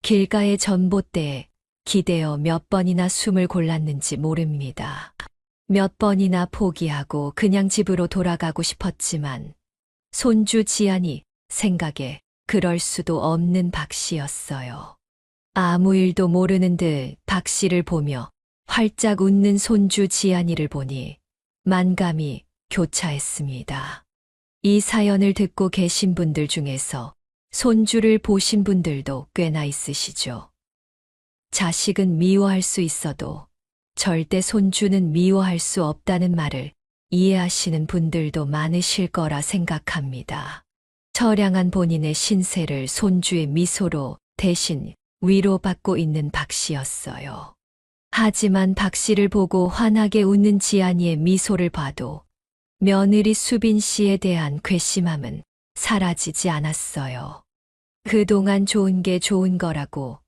길가의 전봇대에 기대어 몇 번이나 숨을 골랐는지 모릅니다. 몇 번이나 포기하고 그냥 집으로 돌아가고 싶었지만 손주 지안이 생각에 그럴 수도 없는 박씨였어요. 아무 일도 모르는 듯 박씨를 보며 활짝 웃는 손주 지안이를 보니 만감이 교차했습니다. 이 사연을 듣고 계신 분들 중에서 손주를 보신 분들도 꽤나 있으시죠. 자식은 미워할 수 있어도 절대 손주는 미워할 수 없다는 말을 이해하시는 분들도 많으실 거라 생각합니다. 처량한 본인의 신세를 손주의 미소로 대신 위로받고 있는 박씨였어요. 하지만 박씨를 보고 환하게 웃는 지안이의 미소를 봐도 며느리 수빈 씨에 대한 괘씸함은 사라지지 않았어요. 그동안 좋은 게 좋은 거라고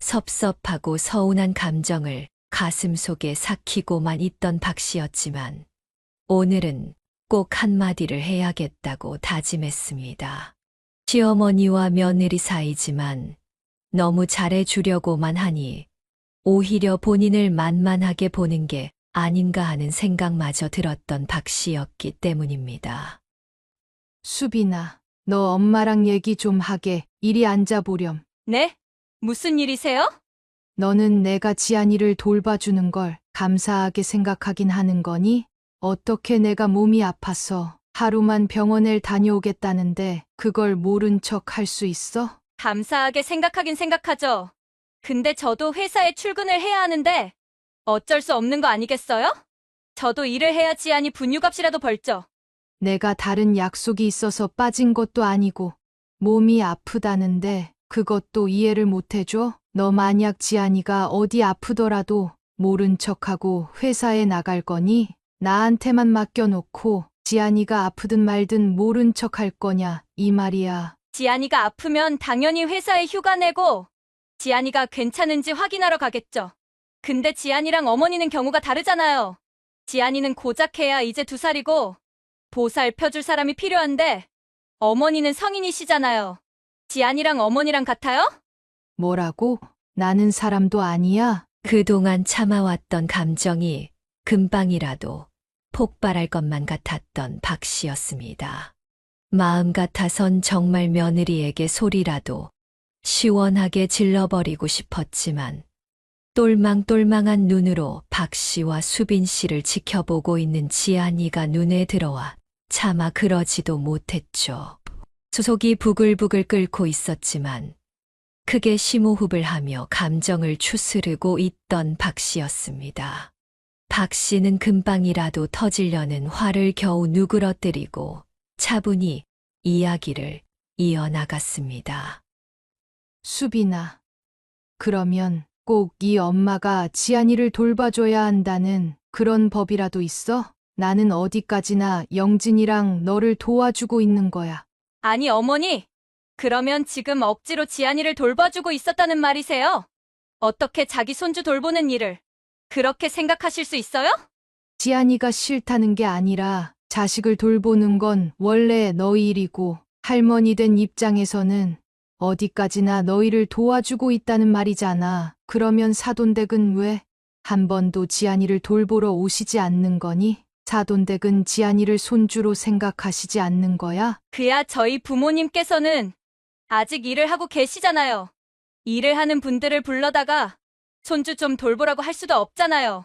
섭섭하고 서운한 감정을 가슴속에 삭히고만 있던 박씨였지만 오늘은 꼭 한마디를 해야겠다고 다짐했습니다. 시어머니와 며느리 사이지만 너무 잘해주려고만 하니 오히려 본인을 만만하게 보는 게 아닌가 하는 생각마저 들었던 박씨였기 때문입니다. 수빈아, 너 엄마랑 얘기 좀 하게. 이리 앉아보렴. 네? 무슨 일이세요? 너는 내가 지안이를 돌봐주는 걸 감사하게 생각하긴 하는 거니? 어떻게 내가 몸이 아파서 하루만 병원을 다녀오겠다는데 그걸 모른 척 할 수 있어? 감사하게 생각하긴 생각하죠. 근데 저도 회사에 출근을 해야 하는데 어쩔 수 없는 거 아니겠어요? 저도 일을 해야 지안이 분유값이라도 벌죠. 내가 다른 약속이 있어서 빠진 것도 아니고 몸이 아프다는데 그것도 이해를 못 해줘? 너 만약 지안이가 어디 아프더라도 모른 척하고 회사에 나갈 거니? 나한테만 맡겨놓고 지안이가 아프든 말든 모른 척 할 거냐 이 말이야. 지안이가 아프면 당연히 회사에 휴가 내고 지안이가 괜찮은지 확인하러 가겠죠. 근데 지안이랑 어머니는 경우가 다르잖아요. 지안이는 고작 해야 이제 2살이고 보살펴줄 사람이 필요한데 어머니는 성인이시잖아요. 지안이랑 어머니랑 같아요? 뭐라고? 나는 사람도 아니야? 그동안 참아왔던 감정이 금방이라도 폭발할 것만 같았던 박씨였습니다. 마음 같아선 정말 며느리에게 소리라도 시원하게 질러버리고 싶었지만 똘망똘망한 눈으로 박씨와 수빈 씨를 지켜보고 있는 지안이가 눈에 들어와 차마 그러지도 못했죠. 속이 부글부글 끓고 있었지만 크게 심호흡을 하며 감정을 추스르고 있던 박씨였습니다. 박씨는 금방이라도 터지려는 화를 겨우 누그러뜨리고 차분히 이야기를 이어나갔습니다. 수빈아, 그러면 꼭 이 엄마가 지안이를 돌봐줘야 한다는 그런 법이라도 있어? 나는 어디까지나 영진이랑 너를 도와주고 있는 거야. 아니 어머니, 그러면 지금 억지로 지안이를 돌봐주고 있었다는 말이세요? 어떻게 자기 손주 돌보는 일을 그렇게 생각하실 수 있어요? 지안이가 싫다는 게 아니라 자식을 돌보는 건 원래 너희 일이고 할머니 된 입장에서는 어디까지나 너희를 도와주고 있다는 말이잖아. 그러면 사돈댁은 왜 한 번도 지안이를 돌보러 오시지 않는 거니? 사돈댁은 지안이를 손주로 생각하시지 않는 거야? 그야 저희 부모님께서는 아직 일을 하고 계시잖아요. 일을 하는 분들을 불러다가 손주 좀 돌보라고 할 수도 없잖아요.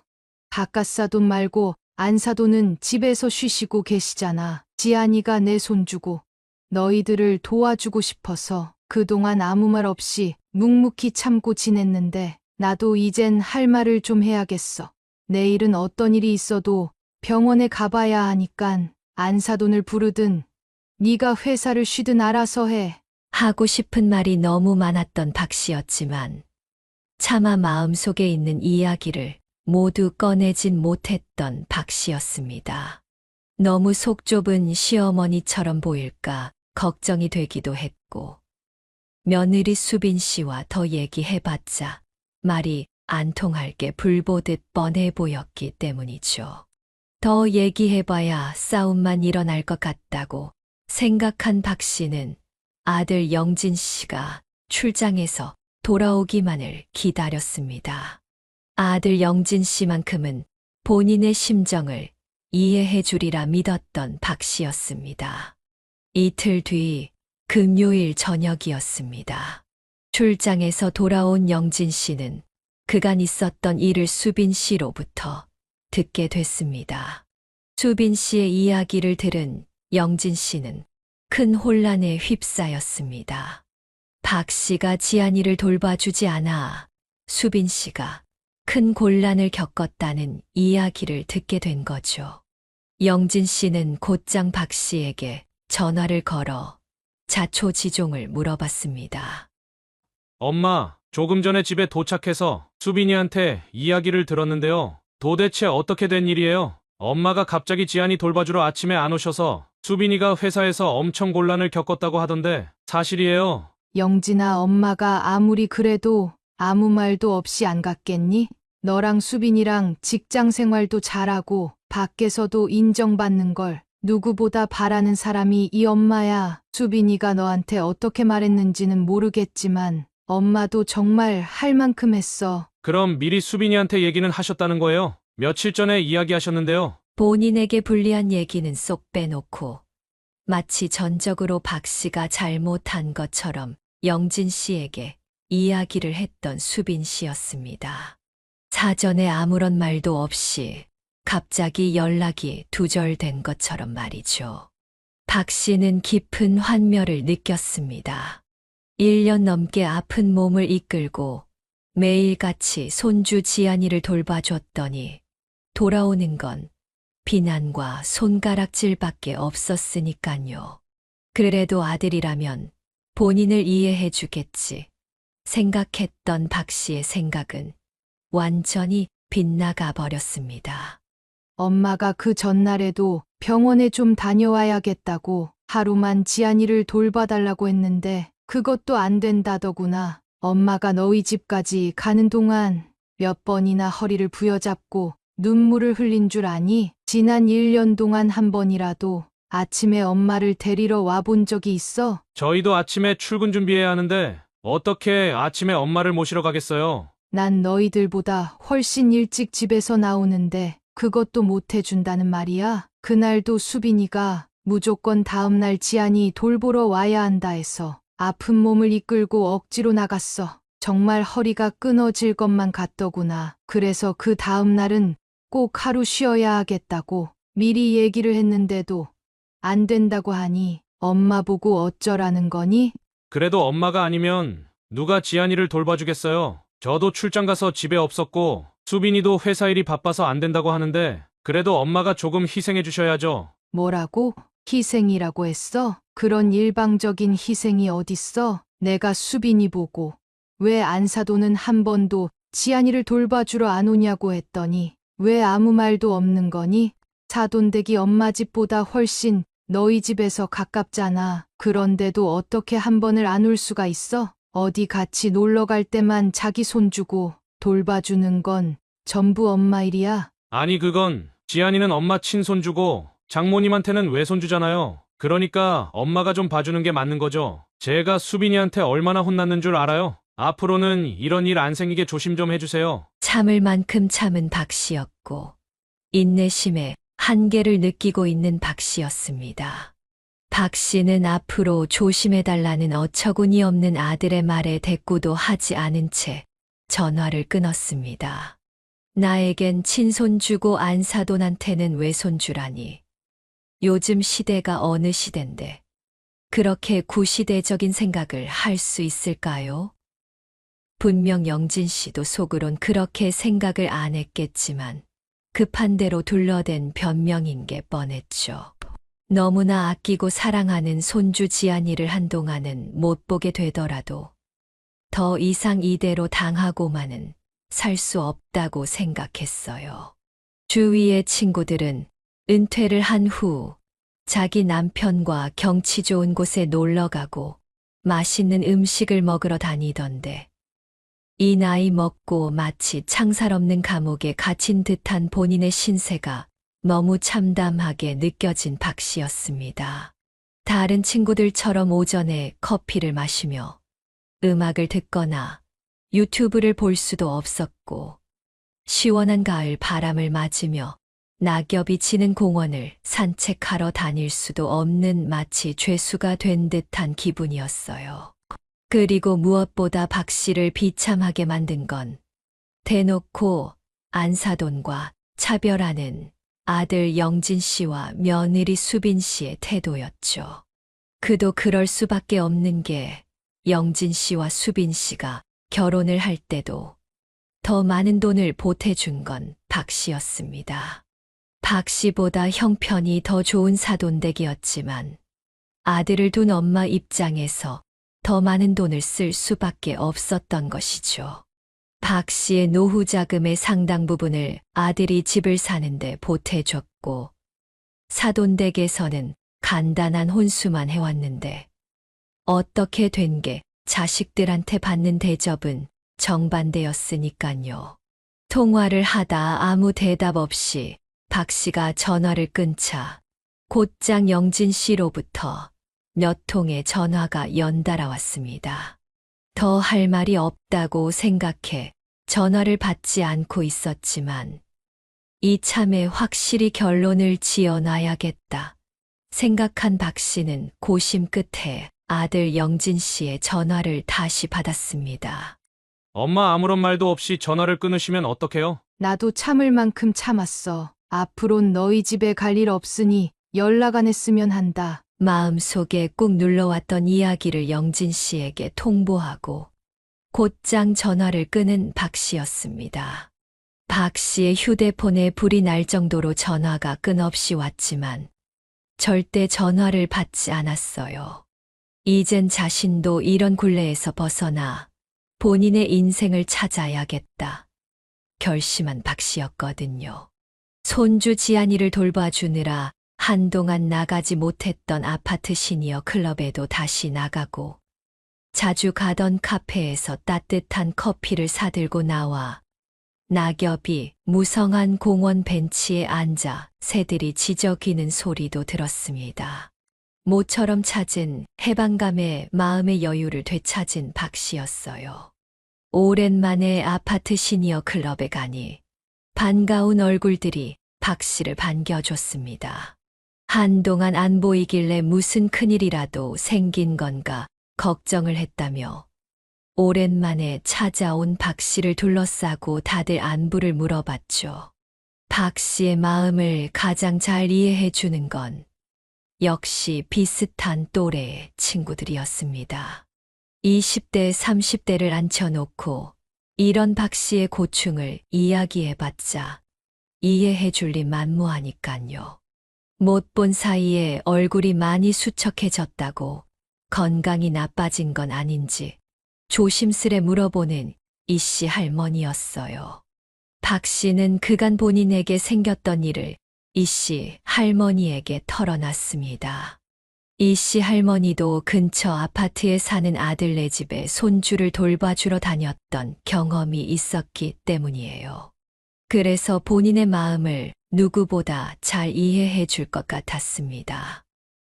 바깥 사돈 말고 안 사돈은 집에서 쉬시고 계시잖아. 지안이가 내 손주고 너희들을 도와주고 싶어서 그동안 아무 말 없이 묵묵히 참고 지냈는데 나도 이젠 할 말을 좀 해야겠어. 내일은 어떤 일이 있어도 병원에 가봐야 하니깐 안 사돈을 부르든 네가 회사를 쉬든 알아서 해. 하고 싶은 말이 너무 많았던 박 씨였지만 차마 마음속에 있는 이야기를 모두 꺼내진 못했던 박 씨였습니다. 너무 속 좁은 시어머니처럼 보일까 걱정이 되기도 했고 며느리 수빈 씨와 더 얘기해봤자 말이 안 통할 게 불보듯 뻔해 보였기 때문이죠. 더 얘기해봐야 싸움만 일어날 것 같다고 생각한 박 씨는 아들 영진 씨가 출장에서 돌아오기만을 기다렸습니다. 아들 영진 씨만큼은 본인의 심정을 이해해 주리라 믿었던 박 씨였습니다. 이틀 뒤 금요일 저녁이었습니다. 출장에서 돌아온 영진 씨는 그간 있었던 일을 수빈 씨로부터 듣게 됐습니다. 수빈 씨의 이야기를 들은 영진 씨는 큰 혼란에 휩싸였습니다. 박 씨가 지안이를 돌봐주지 않아 수빈 씨가 큰 곤란을 겪었다는 이야기를 듣게 된 거죠. 영진 씨는 곧장 박 씨에게 전화를 걸어 자초지종을 물어봤습니다. 엄마, 조금 전에 집에 도착해서 수빈이한테 이야기를 들었는데요. 도대체 어떻게 된 일이에요? 엄마가 갑자기 지안이 돌봐주러 아침에 안 오셔서 수빈이가 회사에서 엄청 곤란을 겪었다고 하던데 사실이에요? 영진아, 엄마가 아무리 그래도 아무 말도 없이 안 갔겠니? 너랑 수빈이랑 직장 생활도 잘하고 밖에서도 인정받는 걸 누구보다 바라는 사람이 이 엄마야. 수빈이가 너한테 어떻게 말했는지는 모르겠지만 엄마도 정말 할 만큼 했어. 그럼 미리 수빈이한테 얘기는 하셨다는 거예요? 며칠 전에 이야기하셨는데요. 본인에게 불리한 얘기는 쏙 빼놓고 마치 전적으로 박 씨가 잘못한 것처럼 영진 씨에게 이야기를 했던 수빈 씨였습니다. 사전에 아무런 말도 없이 갑자기 연락이 두절된 것처럼 말이죠. 박 씨는 깊은 환멸을 느꼈습니다. 1년 넘게 아픈 몸을 이끌고 매일같이 손주 지안이를 돌봐줬더니 돌아오는 건 비난과 손가락질밖에 없었으니깐요. 그래도 아들이라면 본인을 이해해 주겠지 생각했던 박 씨의 생각은 완전히 빗나가 버렸습니다. 엄마가 그 전날에도 병원에 좀 다녀와야겠다고 하루만 지안이를 돌봐달라고 했는데 그것도 안 된다더구나. 엄마가 너희 집까지 가는 동안 몇 번이나 허리를 부여잡고 눈물을 흘린 줄 아니? 지난 1년 동안 한 번이라도 아침에 엄마를 데리러 와본 적이 있어? 저희도 아침에 출근 준비해야 하는데 어떻게 아침에 엄마를 모시러 가겠어요? 난 너희들보다 훨씬 일찍 집에서 나오는데 그것도 못 해준다는 말이야? 그날도 수빈이가 무조건 다음날 지안이 돌보러 와야 한다 해서 아픈 몸을 이끌고 억지로 나갔어. 정말 허리가 끊어질 것만 같더구나. 그래서 그 다음날은 꼭 하루 쉬어야 하겠다고 미리 얘기를 했는데도 안 된다고 하니 엄마 보고 어쩌라는 거니? 그래도 엄마가 아니면 누가 지안이를 돌봐주겠어요? 저도 출장 가서 집에 없었고 수빈이도 회사 일이 바빠서 안 된다고 하는데 그래도 엄마가 조금 희생해 주셔야죠. 뭐라고? 희생이라고 했어? 그런 일방적인 희생이 어딨어? 내가 수빈이 보고 왜 안사돈은 한 번도 지안이를 돌봐주러 안 오냐고 했더니 왜 아무 말도 없는 거니? 사돈댁이 엄마 집보다 훨씬 너희 집에서 가깝잖아. 그런데도 어떻게 한 번을 안 올 수가 있어? 어디 같이 놀러 갈 때만 자기 손주고 돌봐주는 건 전부 엄마 일이야. 아니 그건 지안이는 엄마 친손주고 장모님한테는 외손주잖아요. 그러니까 엄마가 좀 봐주는 게 맞는 거죠. 제가 수빈이한테 얼마나 혼났는 줄 알아요? 앞으로는 이런 일 안 생기게 조심 좀 해주세요. 참을 만큼 참은 박 씨였고 인내심의 한계를 느끼고 있는 박 씨였습니다. 박 씨는 앞으로 조심해달라는 어처구니 없는 아들의 말에 대꾸도 하지 않은 채 전화를 끊었습니다. 나에겐 친손주고 안사돈한테는 외손주라니. 요즘 시대가 어느 시대인데 그렇게 구시대적인 생각을 할 수 있을까요? 분명 영진 씨도 속으론 그렇게 생각을 안 했겠지만 급한 대로 둘러댄 변명인 게 뻔했죠. 너무나 아끼고 사랑하는 손주 지안이를 한동안은 못 보게 되더라도 더 이상 이대로 당하고만은 살 수 없다고 생각했어요. 주위의 친구들은 은퇴를 한 후 자기 남편과 경치 좋은 곳에 놀러 가고 맛있는 음식을 먹으러 다니던데 이 나이 먹고 마치 창살 없는 감옥에 갇힌 듯한 본인의 신세가 너무 참담하게 느껴진 박 씨였습니다. 다른 친구들처럼 오전에 커피를 마시며 음악을 듣거나 유튜브를 볼 수도 없었고 시원한 가을 바람을 맞으며 낙엽이 지는 공원을 산책하러 다닐 수도 없는 마치 죄수가 된 듯한 기분이었어요. 그리고 무엇보다 박 씨를 비참하게 만든 건 대놓고 안사돈과 차별하는 아들 영진 씨와 며느리 수빈 씨의 태도였죠. 그도 그럴 수밖에 없는 게 영진 씨와 수빈 씨가 결혼을 할 때도 더 많은 돈을 보태준 건 박 씨였습니다. 박 씨보다 형편이 더 좋은 사돈댁이었지만 아들을 둔 엄마 입장에서 더 많은 돈을 쓸 수밖에 없었던 것이죠. 박 씨의 노후 자금의 상당 부분을 아들이 집을 사는데 보태줬고 사돈댁에서는 간단한 혼수만 해왔는데 어떻게 된 게 자식들한테 받는 대접은 정반대였으니깐요. 통화를 하다 아무 대답 없이 박 씨가 전화를 끊자 곧장 영진 씨로부터 몇 통의 전화가 연달아 왔습니다. 더 할 말이 없다고 생각해 전화를 받지 않고 있었지만 이참에 확실히 결론을 지어놔야겠다 생각한 박 씨는 고심 끝에 아들 영진 씨의 전화를 다시 받았습니다. 엄마 아무런 말도 없이 전화를 끊으시면 어떡해요? 나도 참을 만큼 참았어. 앞으론 너희 집에 갈 일 없으니 연락 안 했으면 한다. 마음속에 꾹 눌러왔던 이야기를 영진 씨에게 통보하고 곧장 전화를 끄는 박 씨였습니다. 박 씨의 휴대폰에 불이 날 정도로 전화가 끊없이 왔지만 절대 전화를 받지 않았어요. 이젠 자신도 이런 굴레에서 벗어나 본인의 인생을 찾아야겠다 결심한 박 씨였거든요. 손주 지안이를 돌봐주느라 한동안 나가지 못했던 아파트 시니어 클럽에도 다시 나가고 자주 가던 카페에서 따뜻한 커피를 사들고 나와 낙엽이 무성한 공원 벤치에 앉아 새들이 지저귀는 소리도 들었습니다. 모처럼 찾은 해방감에 마음의 여유를 되찾은 박 씨였어요. 오랜만에 아파트 시니어 클럽에 가니 반가운 얼굴들이 박 씨를 반겨줬습니다. 한동안 안 보이길래 무슨 큰일이라도 생긴 건가 걱정을 했다며 오랜만에 찾아온 박 씨를 둘러싸고 다들 안부를 물어봤죠. 박 씨의 마음을 가장 잘 이해해 주는 건 역시 비슷한 또래의 친구들이었습니다. 20대, 30대를 앉혀놓고 이런 박 씨의 고충을 이야기해봤자 이해해 줄 리 만무하니깐요. 못 본 사이에 얼굴이 많이 수척해졌다고 건강이 나빠진 건 아닌지 조심스레 물어보는 이 씨 할머니였어요. 박 씨는 그간 본인에게 생겼던 일을 이 씨 할머니에게 털어놨습니다. 이 씨 할머니도 근처 아파트에 사는 아들네 집에 손주를 돌봐주러 다녔던 경험이 있었기 때문이에요. 그래서 본인의 마음을 누구보다 잘 이해해 줄 것 같았습니다.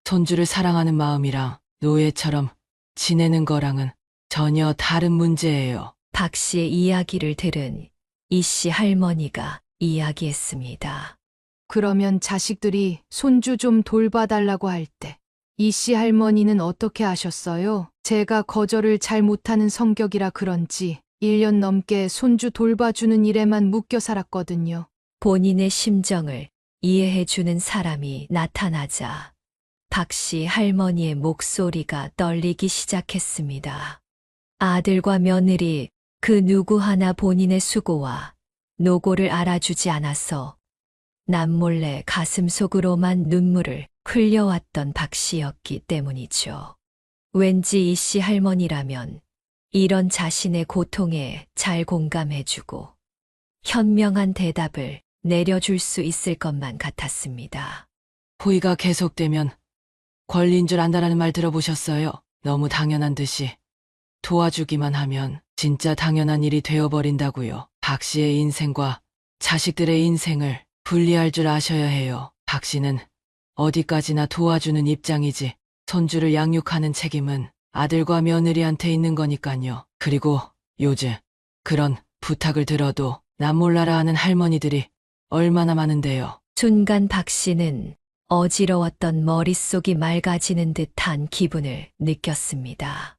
손주를 사랑하는 마음이랑 노예처럼 지내는 거랑은 전혀 다른 문제예요. 박 씨의 이야기를 들은 이 씨 할머니가 이야기했습니다. 그러면 자식들이 손주 좀 돌봐달라고 할 때 이 씨 할머니는 어떻게 하셨어요? 제가 거절을 잘 못하는 성격이라 그런지 1년 넘게 손주 돌봐주는 일에만 묶여 살았거든요. 본인의 심정을 이해해주는 사람이 나타나자 박 씨 할머니의 목소리가 떨리기 시작했습니다. 아들과 며느리 그 누구 하나 본인의 수고와 노고를 알아주지 않아서 남몰래 가슴속으로만 눈물을 흘려왔던 박 씨였기 때문이죠. 왠지 이 씨 할머니라면 이런 자신의 고통에 잘 공감해주고 현명한 대답을 내려줄 수 있을 것만 같았습니다. 호의가 계속되면 권리인 줄 안다라는 말 들어보셨어요? 너무 당연한 듯이 도와주기만 하면 진짜 당연한 일이 되어버린다고요. 박 씨의 인생과 자식들의 인생을 분리할 줄 아셔야 해요. 박 씨는 어디까지나 도와주는 입장이지 손주를 양육하는 책임은 아들과 며느리한테 있는 거니까요. 그리고 요즘 그런 부탁을 들어도 남몰라라 하는 할머니들이 얼마나 많은데요. 순간 박 씨는 어지러웠던 머릿속이 맑아지는 듯한 기분을 느꼈습니다.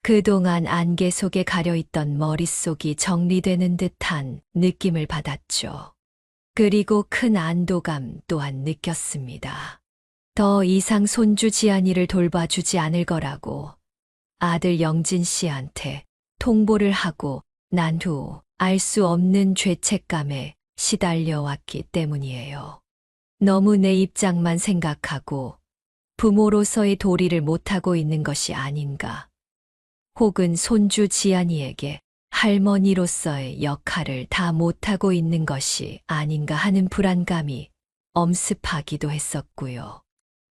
그동안 안개 속에 가려있던 머릿속이 정리되는 듯한 느낌을 받았죠. 그리고 큰 안도감 또한 느꼈습니다. 더 이상 손주 지안이를 돌봐주지 않을 거라고 아들 영진 씨한테 통보를 하고 난 후 알 수 없는 죄책감에 시달려왔기 때문이에요. 너무 내 입장만 생각하고 부모로서의 도리를 못하고 있는 것이 아닌가. 혹은 손주 지안이에게 할머니로서의 역할을 다 못하고 있는 것이 아닌가 하는 불안감이 엄습하기도 했었고요.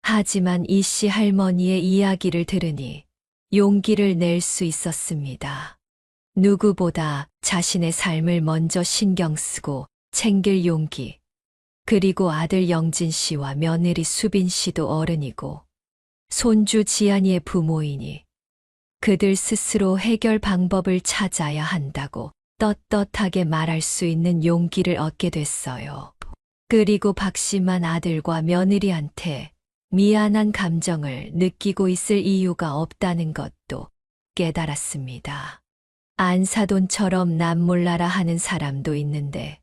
하지만 이 씨 할머니의 이야기를 들으니 용기를 낼 수 있었습니다. 누구보다 자신의 삶을 먼저 신경 쓰고 챙길 용기, 그리고 아들 영진 씨와 며느리 수빈 씨도 어른이고 손주 지안이의 부모이니 그들 스스로 해결 방법을 찾아야 한다고 떳떳하게 말할 수 있는 용기를 얻게 됐어요. 그리고 박 씨만 아들과 며느리한테 미안한 감정을 느끼고 있을 이유가 없다는 것도 깨달았습니다. 안사돈처럼 남몰라라 하는 사람도 있는데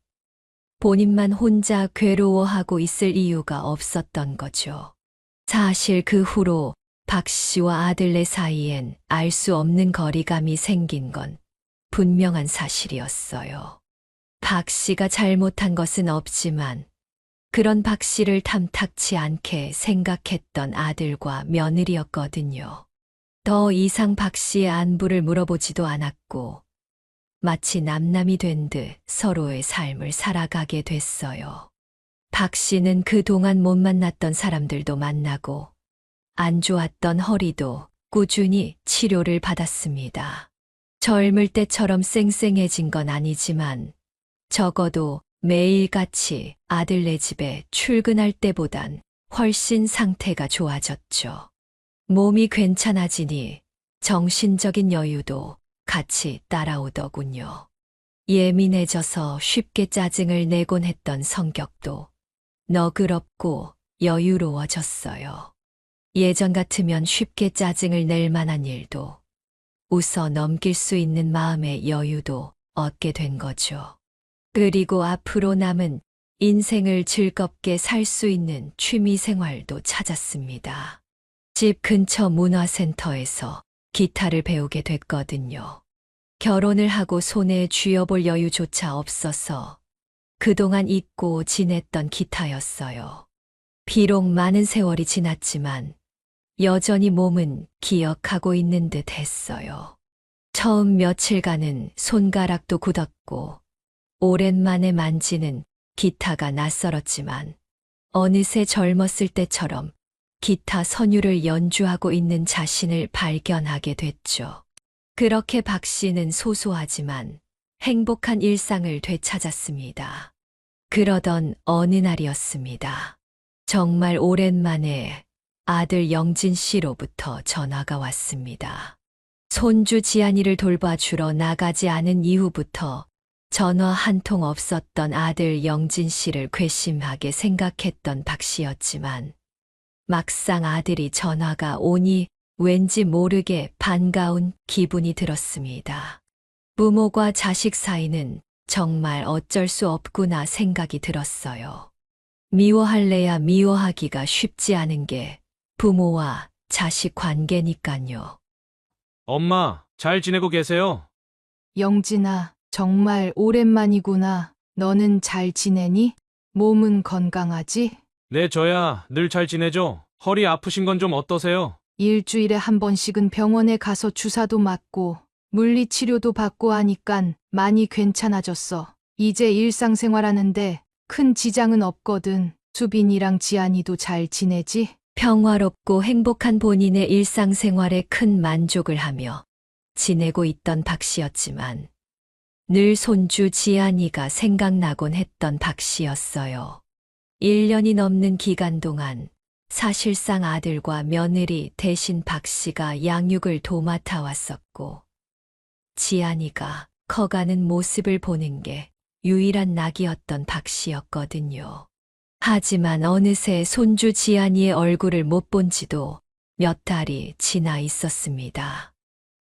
본인만 혼자 괴로워하고 있을 이유가 없었던 거죠. 사실 그 후로 박 씨와 아들네 사이엔 알 수 없는 거리감이 생긴 건 분명한 사실이었어요. 박 씨가 잘못한 것은 없지만 그런 박 씨를 탐탁치 않게 생각했던 아들과 며느리였거든요. 더 이상 박 씨의 안부를 물어보지도 않았고 마치 남남이 된 듯 서로의 삶을 살아가게 됐어요. 박 씨는 그동안 못 만났던 사람들도 만나고 안 좋았던 허리도 꾸준히 치료를 받았습니다. 젊을 때처럼 쌩쌩해진 건 아니지만 적어도 매일같이 아들네 집에 출근할 때보단 훨씬 상태가 좋아졌죠. 몸이 괜찮아지니 정신적인 여유도 같이 따라오더군요. 예민해져서 쉽게 짜증을 내곤 했던 성격도 너그럽고 여유로워졌어요. 예전 같으면 쉽게 짜증을 낼 만한 일도 웃어 넘길 수 있는 마음의 여유도 얻게 된 거죠. 그리고 앞으로 남은 인생을 즐겁게 살 수 있는 취미 생활도 찾았습니다. 집 근처 문화센터에서 기타를 배우게 됐거든요. 결혼을 하고 손에 쥐어볼 여유조차 없어서 그동안 잊고 지냈던 기타였어요. 비록 많은 세월이 지났지만 여전히 몸은 기억하고 있는 듯 했어요. 처음 며칠간은 손가락도 굳었고 오랜만에 만지는 기타가 낯설었지만 어느새 젊었을 때처럼 기타 선율을 연주하고 있는 자신을 발견하게 됐죠. 그렇게 박 씨는 소소하지만 행복한 일상을 되찾았습니다. 그러던 어느 날이었습니다. 정말 오랜만에 아들 영진 씨로부터 전화가 왔습니다. 손주 지안이를 돌봐주러 나가지 않은 이후부터 전화 한 통 없었던 아들 영진 씨를 괘씸하게 생각했던 박 씨였지만 막상 아들이 전화가 오니 왠지 모르게 반가운 기분이 들었습니다. 부모과 자식 사이는 정말 어쩔 수 없구나 생각이 들었어요. 미워할래야 미워하기가 쉽지 않은 게 부모와 자식 관계니깐요. 엄마, 잘 지내고 계세요? 영진아, 정말 오랜만이구나. 너는 잘 지내니? 몸은 건강하지? 네, 저야 늘 잘 지내죠. 허리 아프신 건 좀 어떠세요? 일주일에 한 번씩은 병원에 가서 주사도 맞고 물리치료도 받고 하니깐 많이 괜찮아졌어. 이제 일상생활하는데 큰 지장은 없거든. 수빈이랑 지안이도 잘 지내지? 평화롭고 행복한 본인의 일상생활에 큰 만족을 하며 지내고 있던 박 씨였지만 늘 손주 지안이가 생각나곤 했던 박 씨였어요. 1년이 넘는 기간 동안 사실상 아들과 며느리 대신 박 씨가 양육을 도맡아 왔었고 지안이가 커가는 모습을 보는 게 유일한 낙이었던 박 씨였거든요. 하지만 어느새 손주 지안이의 얼굴을 못 본 지도 몇 달이 지나 있었습니다.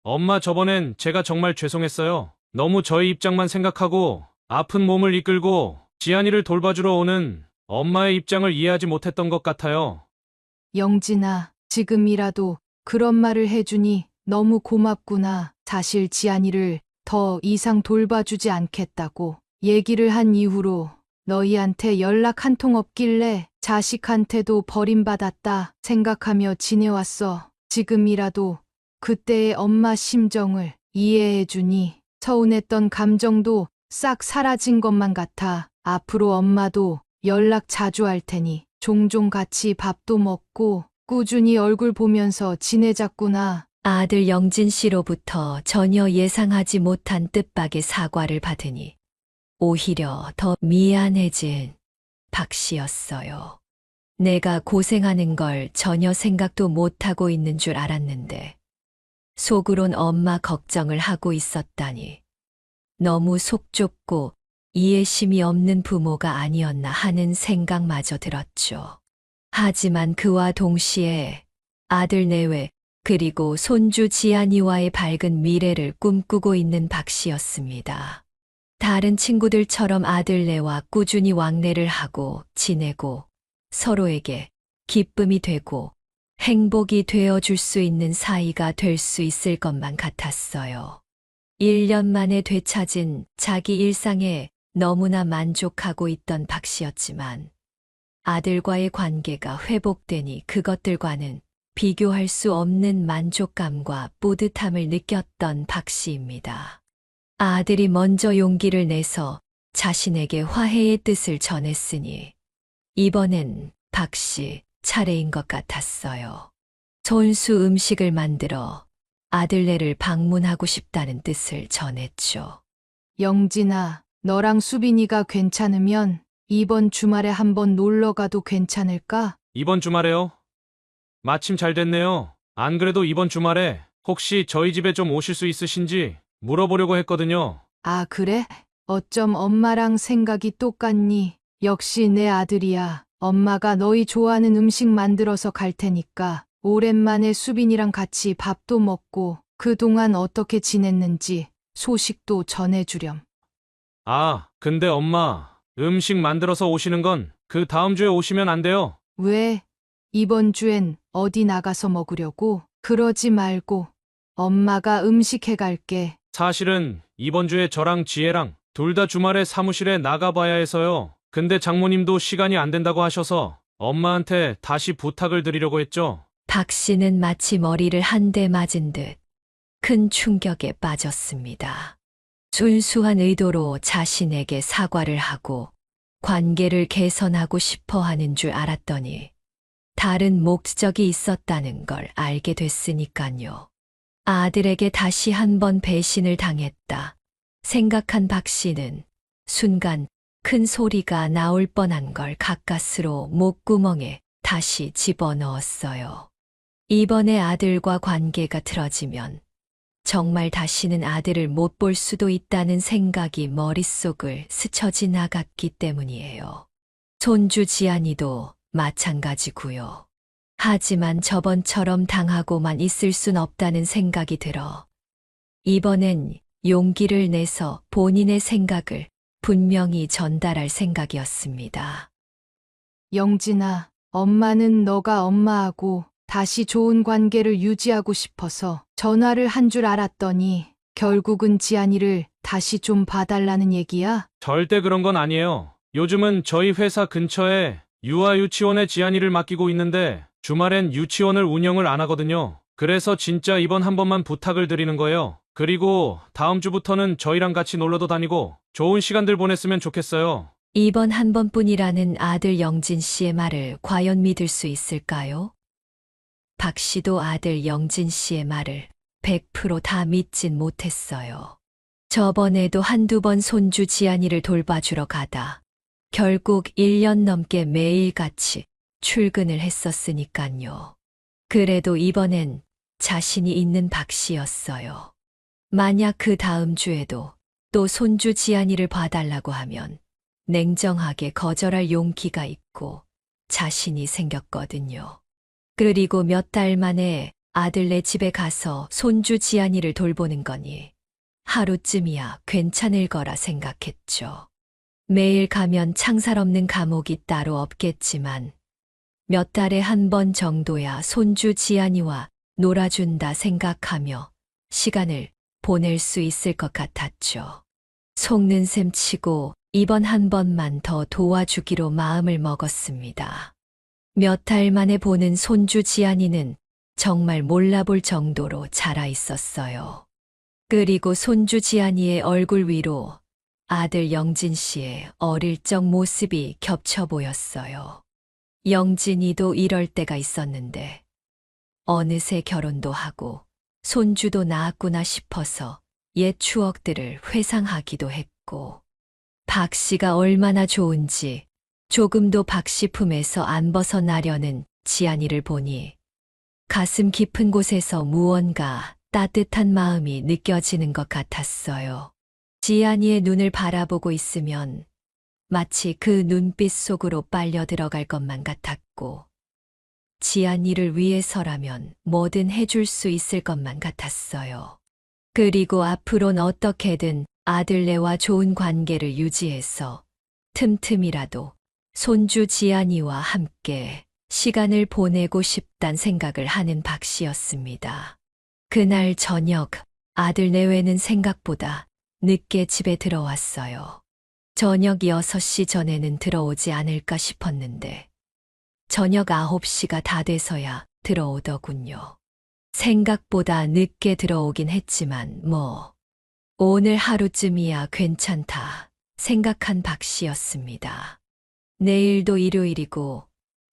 엄마, 저번엔 제가 정말 죄송했어요. 너무 저희 입장만 생각하고 아픈 몸을 이끌고 지안이를 돌봐주러 오는 엄마의 입장을 이해하지 못했던 것 같아요. 영진아, 지금이라도 그런 말을 해주니 너무 고맙구나. 사실 지안이를 더 이상 돌봐주지 않겠다고 얘기를 한 이후로 너희한테 연락 한 통 없길래 자식한테도 버림받았다 생각하며 지내왔어. 지금이라도 그때의 엄마 심정을 이해해주니 서운했던 감정도 싹 사라진 것만 같아. 앞으로 엄마도 연락 자주 할 테니 종종 같이 밥도 먹고 꾸준히 얼굴 보면서 지내자꾸나. 아들 영진 씨로부터 전혀 예상하지 못한 뜻밖의 사과를 받으니 오히려 더 미안해진 박 씨였어요. 내가 고생하는 걸 전혀 생각도 못하고 있는 줄 알았는데 속으론 엄마 걱정을 하고 있었다니 너무 속 좁고 이해심이 없는 부모가 아니었나 하는 생각마저 들었죠. 하지만 그와 동시에 아들 내외 그리고 손주 지안이와의 밝은 미래를 꿈꾸고 있는 박 씨였습니다. 다른 친구들처럼 아들네와 꾸준히 왕래를 하고 지내고 서로에게 기쁨이 되고 행복이 되어줄 수 있는 사이가 될 수 있을 것만 같았어요. 1년 만에 되찾은 자기 일상에 너무나 만족하고 있던 박 씨였지만 아들과의 관계가 회복되니 그것들과는 비교할 수 없는 만족감과 뿌듯함을 느꼈던 박 씨입니다. 아들이 먼저 용기를 내서 자신에게 화해의 뜻을 전했으니 이번엔 박 씨 차례인 것 같았어요. 손수 음식을 만들어 아들네를 방문하고 싶다는 뜻을 전했죠. 영진아, 너랑 수빈이가 괜찮으면 이번 주말에 한번 놀러 가도 괜찮을까? 이번 주말에요? 마침 잘 됐네요. 안 그래도 이번 주말에 혹시 저희 집에 좀 오실 수 있으신지 물어보려고 했거든요. 아, 그래? 어쩜 엄마랑 생각이 똑같니? 역시 내 아들이야. 엄마가 너희 좋아하는 음식 만들어서 갈 테니까 오랜만에 수빈이랑 같이 밥도 먹고 그동안 어떻게 지냈는지 소식도 전해주렴. 아, 근데 엄마, 음식 만들어서 오시는 건 그 다음 주에 오시면 안 돼요. 왜? 이번 주엔 어디 나가서 먹으려고? 그러지 말고 엄마가 음식 해갈게. 사실은 이번 주에 저랑 지혜랑 둘 다 주말에 사무실에 나가봐야 해서요. 근데 장모님도 시간이 안 된다고 하셔서 엄마한테 다시 부탁을 드리려고 했죠. 박 씨는 마치 머리를 한 대 맞은 듯 큰 충격에 빠졌습니다. 순수한 의도로 자신에게 사과를 하고 관계를 개선하고 싶어 하는 줄 알았더니 다른 목적이 있었다는 걸 알게 됐으니까요. 아들에게 다시 한번 배신을 당했다 생각한 박 씨는 순간 큰 소리가 나올 뻔한 걸 가까스로 목구멍에 다시 집어넣었어요. 이번에 아들과 관계가 틀어지면 정말 다시는 아들을 못 볼 수도 있다는 생각이 머릿속을 스쳐 지나갔기 때문이에요. 손주 지안이도 마찬가지고요. 하지만 저번처럼 당하고만 있을 순 없다는 생각이 들어 이번엔 용기를 내서 본인의 생각을 분명히 전달할 생각이었습니다. 영진아, 엄마는 너가 엄마하고 다시 좋은 관계를 유지하고 싶어서 전화를 한 줄 알았더니 결국은 지안이를 다시 좀 봐달라는 얘기야? 절대 그런 건 아니에요. 요즘은 저희 회사 근처에 유아 유치원에 지안이를 맡기고 있는데 주말엔 유치원을 운영을 안 하거든요. 그래서 진짜 이번 한 번만 부탁을 드리는 거예요. 그리고 다음 주부터는 저희랑 같이 놀러도 다니고 좋은 시간들 보냈으면 좋겠어요. 이번 한 번뿐이라는 아들 영진 씨의 말을 과연 믿을 수 있을까요? 박 씨도 아들 영진 씨의 말을 100%다 믿진 못했어요. 저번에도 한두 번 손주 지안이를 돌봐주러 가다 결국 1년 넘게 매일같이 출근을 했었으니깐요. 그래도 이번엔 자신이 있는 박 씨였어요. 만약 그 다음 주에도 또 손주 지안이를 봐달라고 하면 냉정하게 거절할 용기가 있고 자신이 생겼거든요. 그리고 몇 달 만에 아들네 집에 가서 손주 지안이를 돌보는 거니 하루쯤이야 괜찮을 거라 생각했죠. 매일 가면 창살 없는 감옥이 따로 없겠지만 몇 달에 한 번 정도야 손주 지안이와 놀아준다 생각하며 시간을 보낼 수 있을 것 같았죠. 속는 셈 치고 이번 한 번만 더 도와주기로 마음을 먹었습니다. 몇 달 만에 보는 손주 지안이는 정말 몰라볼 정도로 자라 있었어요. 그리고 손주 지안이의 얼굴 위로 아들 영진 씨의 어릴 적 모습이 겹쳐 보였어요. 영진이도 이럴 때가 있었는데 어느새 결혼도 하고 손주도 낳았구나 싶어서 옛 추억들을 회상하기도 했고 박 씨가 얼마나 좋은지 조금도 박 씨 품에서 안 벗어나려는 지안이를 보니 가슴 깊은 곳에서 무언가 따뜻한 마음이 느껴지는 것 같았어요. 지안이의 눈을 바라보고 있으면 마치 그 눈빛 속으로 빨려 들어갈 것만 같았고 지안이를 위해서라면 뭐든 해줄 수 있을 것만 같았어요. 그리고 앞으론 어떻게든 아들네와 좋은 관계를 유지해서 틈틈이라도 손주 지안이와 함께 시간을 보내고 싶단 생각을 하는 박 씨였습니다. 그날 저녁 아들 내외는 생각보다 늦게 집에 들어왔어요. 저녁 6시 전에는 들어오지 않을까 싶었는데 저녁 9시가 다 돼서야 들어오더군요. 생각보다 늦게 들어오긴 했지만 오늘 하루쯤이야 괜찮다 생각한 박 씨였습니다. 내일도 일요일이고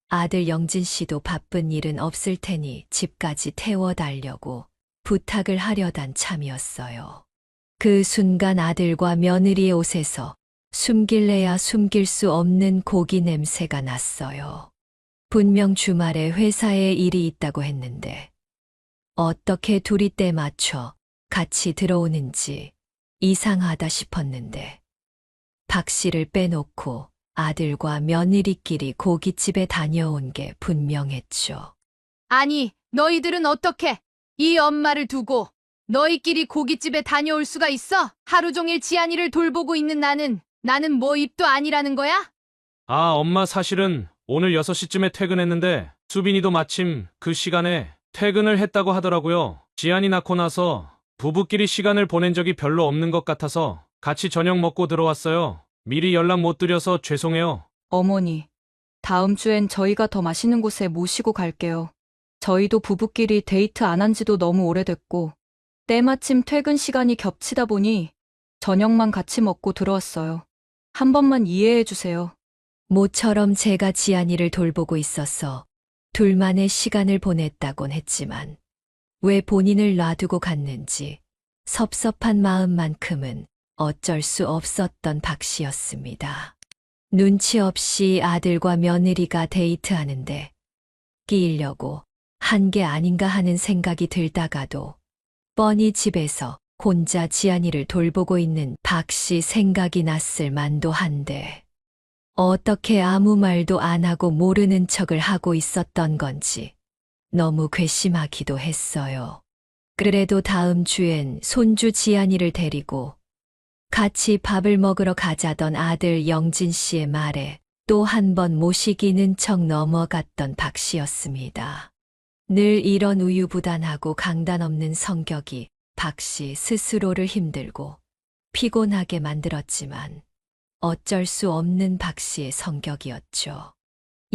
아들 영진 씨도 바쁜 일은 없을 테니 집까지 태워달려고 부탁을 하려단 참이었어요. 그 순간 아들과 며느리의 옷에서 숨길래야 숨길 수 없는 고기 냄새가 났어요. 분명 주말에 회사에 일이 있다고 했는데 어떻게 둘이 때 맞춰 같이 들어오는지 이상하다 싶었는데 박 씨를 빼놓고 아들과 며느리끼리 고깃집에 다녀온 게 분명했죠. 아니, 너희들은 어떻게 이 엄마를 두고 너희끼리 고깃집에 다녀올 수가 있어? 하루 종일 지안이를 돌보고 있는 나는 뭐 입도 아니라는 거야? 아, 엄마 사실은 오늘 6시쯤에 퇴근했는데 수빈이도 마침 그 시간에 퇴근을 했다고 하더라고요. 지안이 낳고 나서 부부끼리 시간을 보낸 적이 별로 없는 것 같아서 같이 저녁 먹고 들어왔어요. 미리 연락 못 드려서 죄송해요. 어머니, 다음 주엔 저희가 더 맛있는 곳에 모시고 갈게요. 저희도 부부끼리 데이트 안 한 지도 너무 오래됐고 때마침 퇴근 시간이 겹치다 보니 저녁만 같이 먹고 들어왔어요. 한 번만 이해해 주세요. 모처럼 제가 지안이를 돌보고 있어서 둘만의 시간을 보냈다곤 했지만 왜 본인을 놔두고 갔는지 섭섭한 마음만큼은 어쩔 수 없었던 박 씨였습니다. 눈치 없이 아들과 며느리가 데이트하는데 끼이려고 한 게 아닌가 하는 생각이 들다가도 뻔히 집에서 혼자 지안이를 돌보고 있는 박 씨 생각이 났을 만도 한데 어떻게 아무 말도 안 하고 모르는 척을 하고 있었던 건지 너무 괘씸하기도 했어요. 그래도 다음 주엔 손주 지안이를 데리고 같이 밥을 먹으러 가자던 아들 영진 씨의 말에 또 한 번 모시기는 척 넘어갔던 박 씨였습니다. 늘 이런 우유부단하고 강단 없는 성격이 박 씨 스스로를 힘들고 피곤하게 만들었지만 어쩔 수 없는 박 씨의 성격이었죠.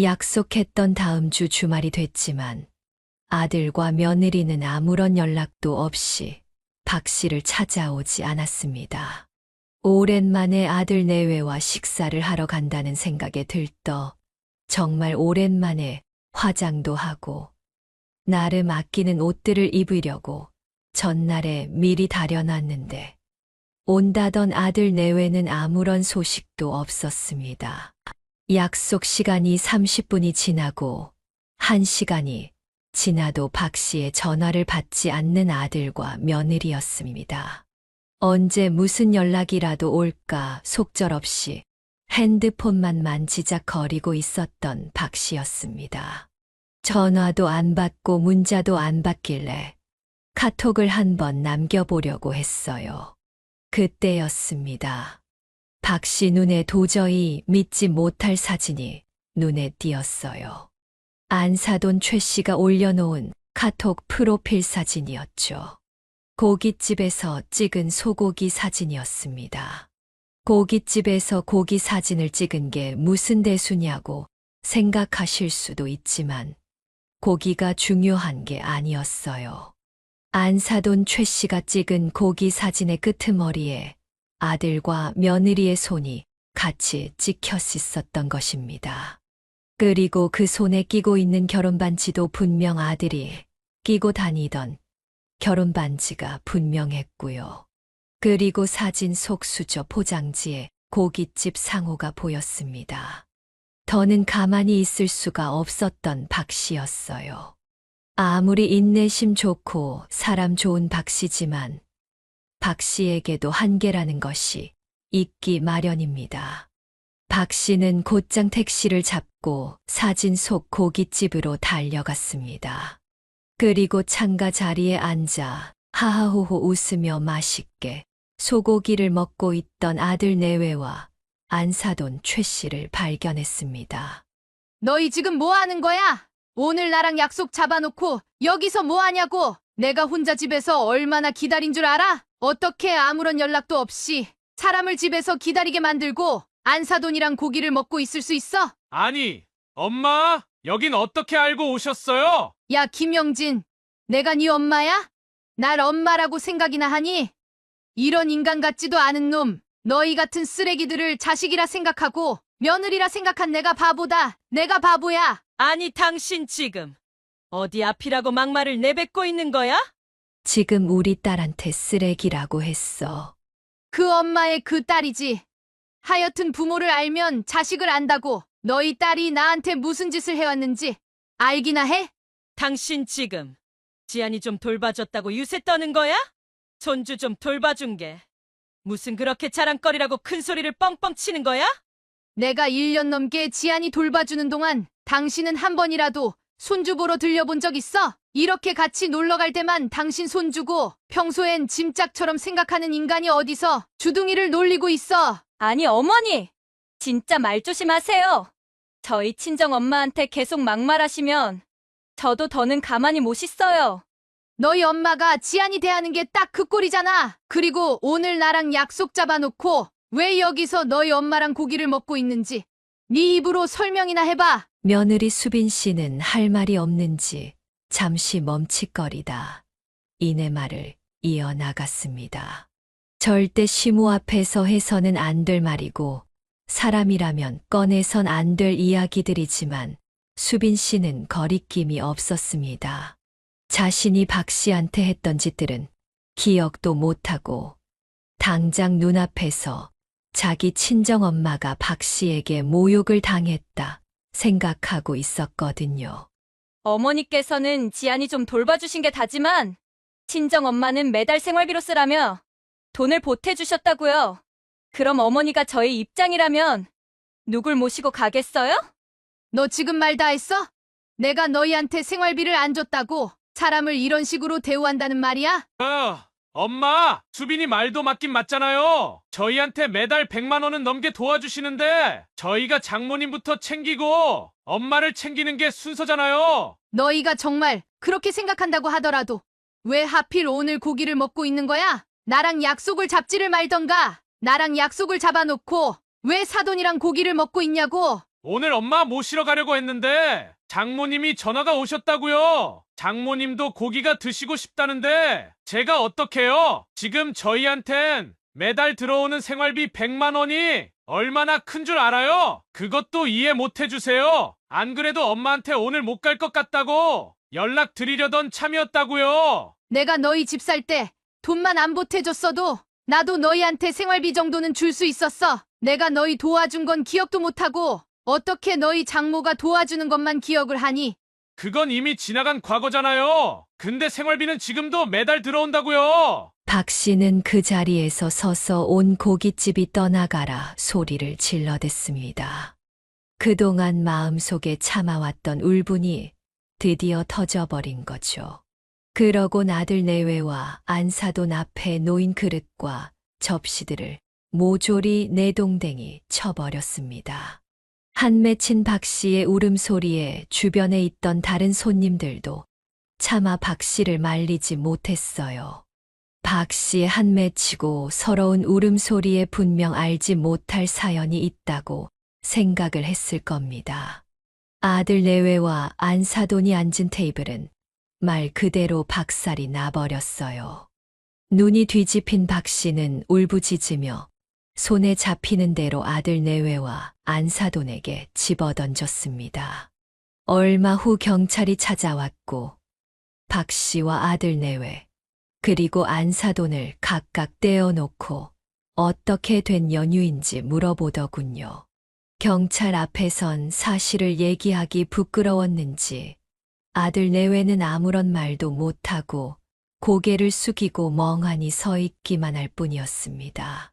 약속했던 다음 주 주말이 됐지만 아들과 며느리는 아무런 연락도 없이 박 씨를 찾아오지 않았습니다. 오랜만에 아들 내외와 식사를 하러 간다는 생각에 들떠 정말 오랜만에 화장도 하고 나름 아끼는 옷들을 입으려고 전날에 미리 다려놨는데 온다던 아들 내외는 아무런 소식도 없었습니다. 약속 시간이 30분이 지나고 1시간이 지나도 박 씨의 전화를 받지 않는 아들과 며느리였습니다. 언제 무슨 연락이라도 올까 속절없이 핸드폰만 만지작거리고 있었던 박 씨였습니다. 전화도 안 받고 문자도 안 받길래 카톡을 한번 남겨보려고 했어요. 그때였습니다. 박 씨 눈에 도저히 믿지 못할 사진이 눈에 띄었어요. 안사돈 최 씨가 올려놓은 카톡 프로필 사진이었죠. 고깃집에서 찍은 소고기 사진이었습니다. 고깃집에서 고기 사진을 찍은 게 무슨 대수냐고 생각하실 수도 있지만 고기가 중요한 게 아니었어요. 안사돈 최 씨가 찍은 고기 사진의 끄트머리에 아들과 며느리의 손이 같이 찍혀 있었던 것입니다. 그리고 그 손에 끼고 있는 결혼반지도 분명 아들이 끼고 다니던 결혼반지가 분명했고요. 그리고 사진 속 수저 포장지에 고깃집 상호가 보였습니다. 더는 가만히 있을 수가 없었던 박 씨였어요. 아무리 인내심 좋고 사람 좋은 박 씨지만 박 씨에게도 한계라는 것이 있기 마련입니다. 박 씨는 곧장 택시를 잡고 사진 속 고깃집으로 달려갔습니다. 그리고 창가 자리에 앉아 하하호호 웃으며 맛있게 소고기를 먹고 있던 아들 내외와 안사돈 최 씨를 발견했습니다. 너희 지금 뭐 하는 거야? 오늘 나랑 약속 잡아놓고 여기서 뭐 하냐고? 내가 혼자 집에서 얼마나 기다린 줄 알아? 어떻게 아무런 연락도 없이 사람을 집에서 기다리게 만들고 안사돈이랑 고기를 먹고 있을 수 있어? 아니, 엄마, 여긴 어떻게 알고 오셨어요? 야, 김영진, 내가 네 엄마야? 날 엄마라고 생각이나 하니? 이런 인간 같지도 않은 놈, 너희 같은 쓰레기들을 자식이라 생각하고 며느리라 생각한 내가 바보다. 내가 바보야. 아니, 당신 지금 어디 앞이라고 막말을 내뱉고 있는 거야? 지금 우리 딸한테 쓰레기라고 했어. 그 엄마의 그 딸이지. 하여튼 부모를 알면 자식을 안다고. 너희 딸이 나한테 무슨 짓을 해왔는지 알기나 해? 당신 지금 지안이 좀 돌봐줬다고 유세 떠는 거야? 손주 좀 돌봐준 게 무슨 그렇게 자랑거리라고 큰 소리를 뻥뻥 치는 거야? 내가 1년 넘게 지안이 돌봐주는 동안 당신은 한 번이라도 손주 보러 들려본 적 있어? 이렇게 같이 놀러 갈 때만 당신 손주고 평소엔 짐짝처럼 생각하는 인간이 어디서 주둥이를 놀리고 있어. 아니, 어머니! 진짜 말 조심하세요. 저희 친정 엄마한테 계속 막말하시면 저도 더는 가만히 못 있어요. 너희 엄마가 지안이 대하는 게 딱 그 꼴이잖아. 그리고 오늘 나랑 약속 잡아놓고 왜 여기서 너희 엄마랑 고기를 먹고 있는지 네 입으로 설명이나 해봐. 며느리 수빈 씨는 할 말이 없는지 잠시 멈칫거리다 이내 말을 이어나갔습니다. 절대 시모 앞에서 해서는 안 될 말이고 사람이라면 꺼내선 안 될 이야기들이지만 수빈 씨는 거리낌이 없었습니다. 자신이 박 씨한테 했던 짓들은 기억도 못하고 당장 눈앞에서 자기 친정엄마가 박 씨에게 모욕을 당했다 생각하고 있었거든요. 어머니께서는 지안이 좀 돌봐주신 게 다지만 친정엄마는 매달 생활비로 쓰라며 돈을 보태주셨다고요. 그럼 어머니가 저희 입장이라면 누굴 모시고 가겠어요? 너 지금 말 다 했어? 내가 너희한테 생활비를 안 줬다고? 사람을 이런 식으로 대우한다는 말이야? 엄마, 수빈이 말도 맞긴 맞잖아요. 저희한테 매달 100만 원은 넘게 도와주시는데 저희가 장모님부터 챙기고 엄마를 챙기는 게 순서잖아요. 너희가 정말 그렇게 생각한다고 하더라도 왜 하필 오늘 고기를 먹고 있는 거야? 나랑 약속을 잡지를 말던가. 나랑 약속을 잡아놓고 왜 사돈이랑 고기를 먹고 있냐고. 오늘 엄마 모시러 가려고 했는데 장모님이 전화가 오셨다고요. 장모님도 고기가 드시고 싶다는데 제가 어떡해요? 지금 저희한텐 매달 들어오는 생활비 100만 원이 얼마나 큰 줄 알아요? 그것도 이해 못 해주세요. 안 그래도 엄마한테 오늘 못 갈 것 같다고 연락드리려던 참이었다고요. 내가 너희 집 살 때 돈만 안 보태줬어도 나도 너희한테 생활비 정도는 줄 수 있었어. 내가 너희 도와준 건 기억도 못하고 어떻게 너희 장모가 도와주는 것만 기억을 하니? 그건 이미 지나간 과거잖아요. 근데 생활비는 지금도 매달 들어온다고요. 박 씨는 그 자리에서 서서 온 고깃집이 떠나가라 소리를 질러댔습니다. 그동안 마음속에 참아왔던 울분이 드디어 터져버린 거죠. 그러고 아들 내외와 안사돈 앞에 놓인 그릇과 접시들을 모조리 내동댕이 쳐버렸습니다. 한 맺힌 박 씨의 울음소리에 주변에 있던 다른 손님들도 차마 박 씨를 말리지 못했어요. 박 씨의 한 맺히고 서러운 울음소리에 분명 알지 못할 사연이 있다고 생각을 했을 겁니다. 아들 내외와 안사돈이 앉은 테이블은 말 그대로 박살이 나버렸어요. 눈이 뒤집힌 박 씨는 울부짖으며 손에 잡히는 대로 아들 내외와 안사돈에게 집어던졌습니다. 얼마 후 경찰이 찾아왔고 박 씨와 아들 내외 그리고 안사돈을 각각 떼어놓고 어떻게 된 연유인지 물어보더군요. 경찰 앞에선 사실을 얘기하기 부끄러웠는지 아들 내외는 아무런 말도 못하고 고개를 숙이고 멍하니 서 있기만 할 뿐이었습니다.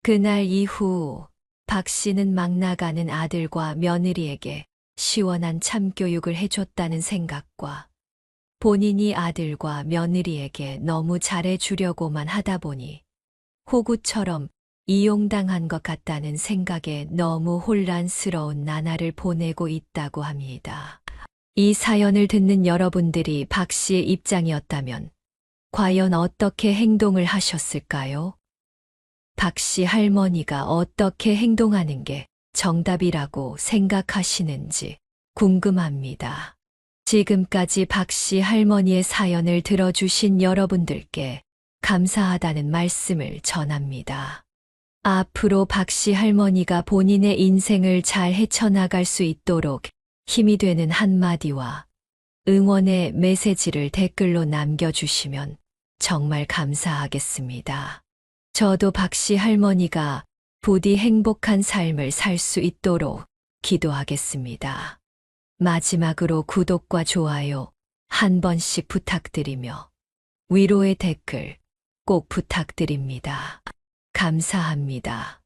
그날 이후 박 씨는 막 나가는 아들과 며느리에게 시원한 참교육을 해줬다는 생각과 본인이 아들과 며느리에게 너무 잘해주려고만 하다 보니 호구처럼 이용당한 것 같다는 생각에 너무 혼란스러운 나날을 보내고 있다고 합니다. 이 사연을 듣는 여러분들이 박 씨의 입장이었다면 과연 어떻게 행동을 하셨을까요? 박 씨 할머니가 어떻게 행동하는 게 정답이라고 생각하시는지 궁금합니다. 지금까지 박 씨 할머니의 사연을 들어주신 여러분들께 감사하다는 말씀을 전합니다. 앞으로 박 씨 할머니가 본인의 인생을 잘 헤쳐나갈 수 있도록 힘이 되는 한마디와 응원의 메시지를 댓글로 남겨주시면 정말 감사하겠습니다. 저도 박 씨 할머니가 부디 행복한 삶을 살 수 있도록 기도하겠습니다. 마지막으로 구독과 좋아요 한 번씩 부탁드리며 위로의 댓글 꼭 부탁드립니다. 감사합니다.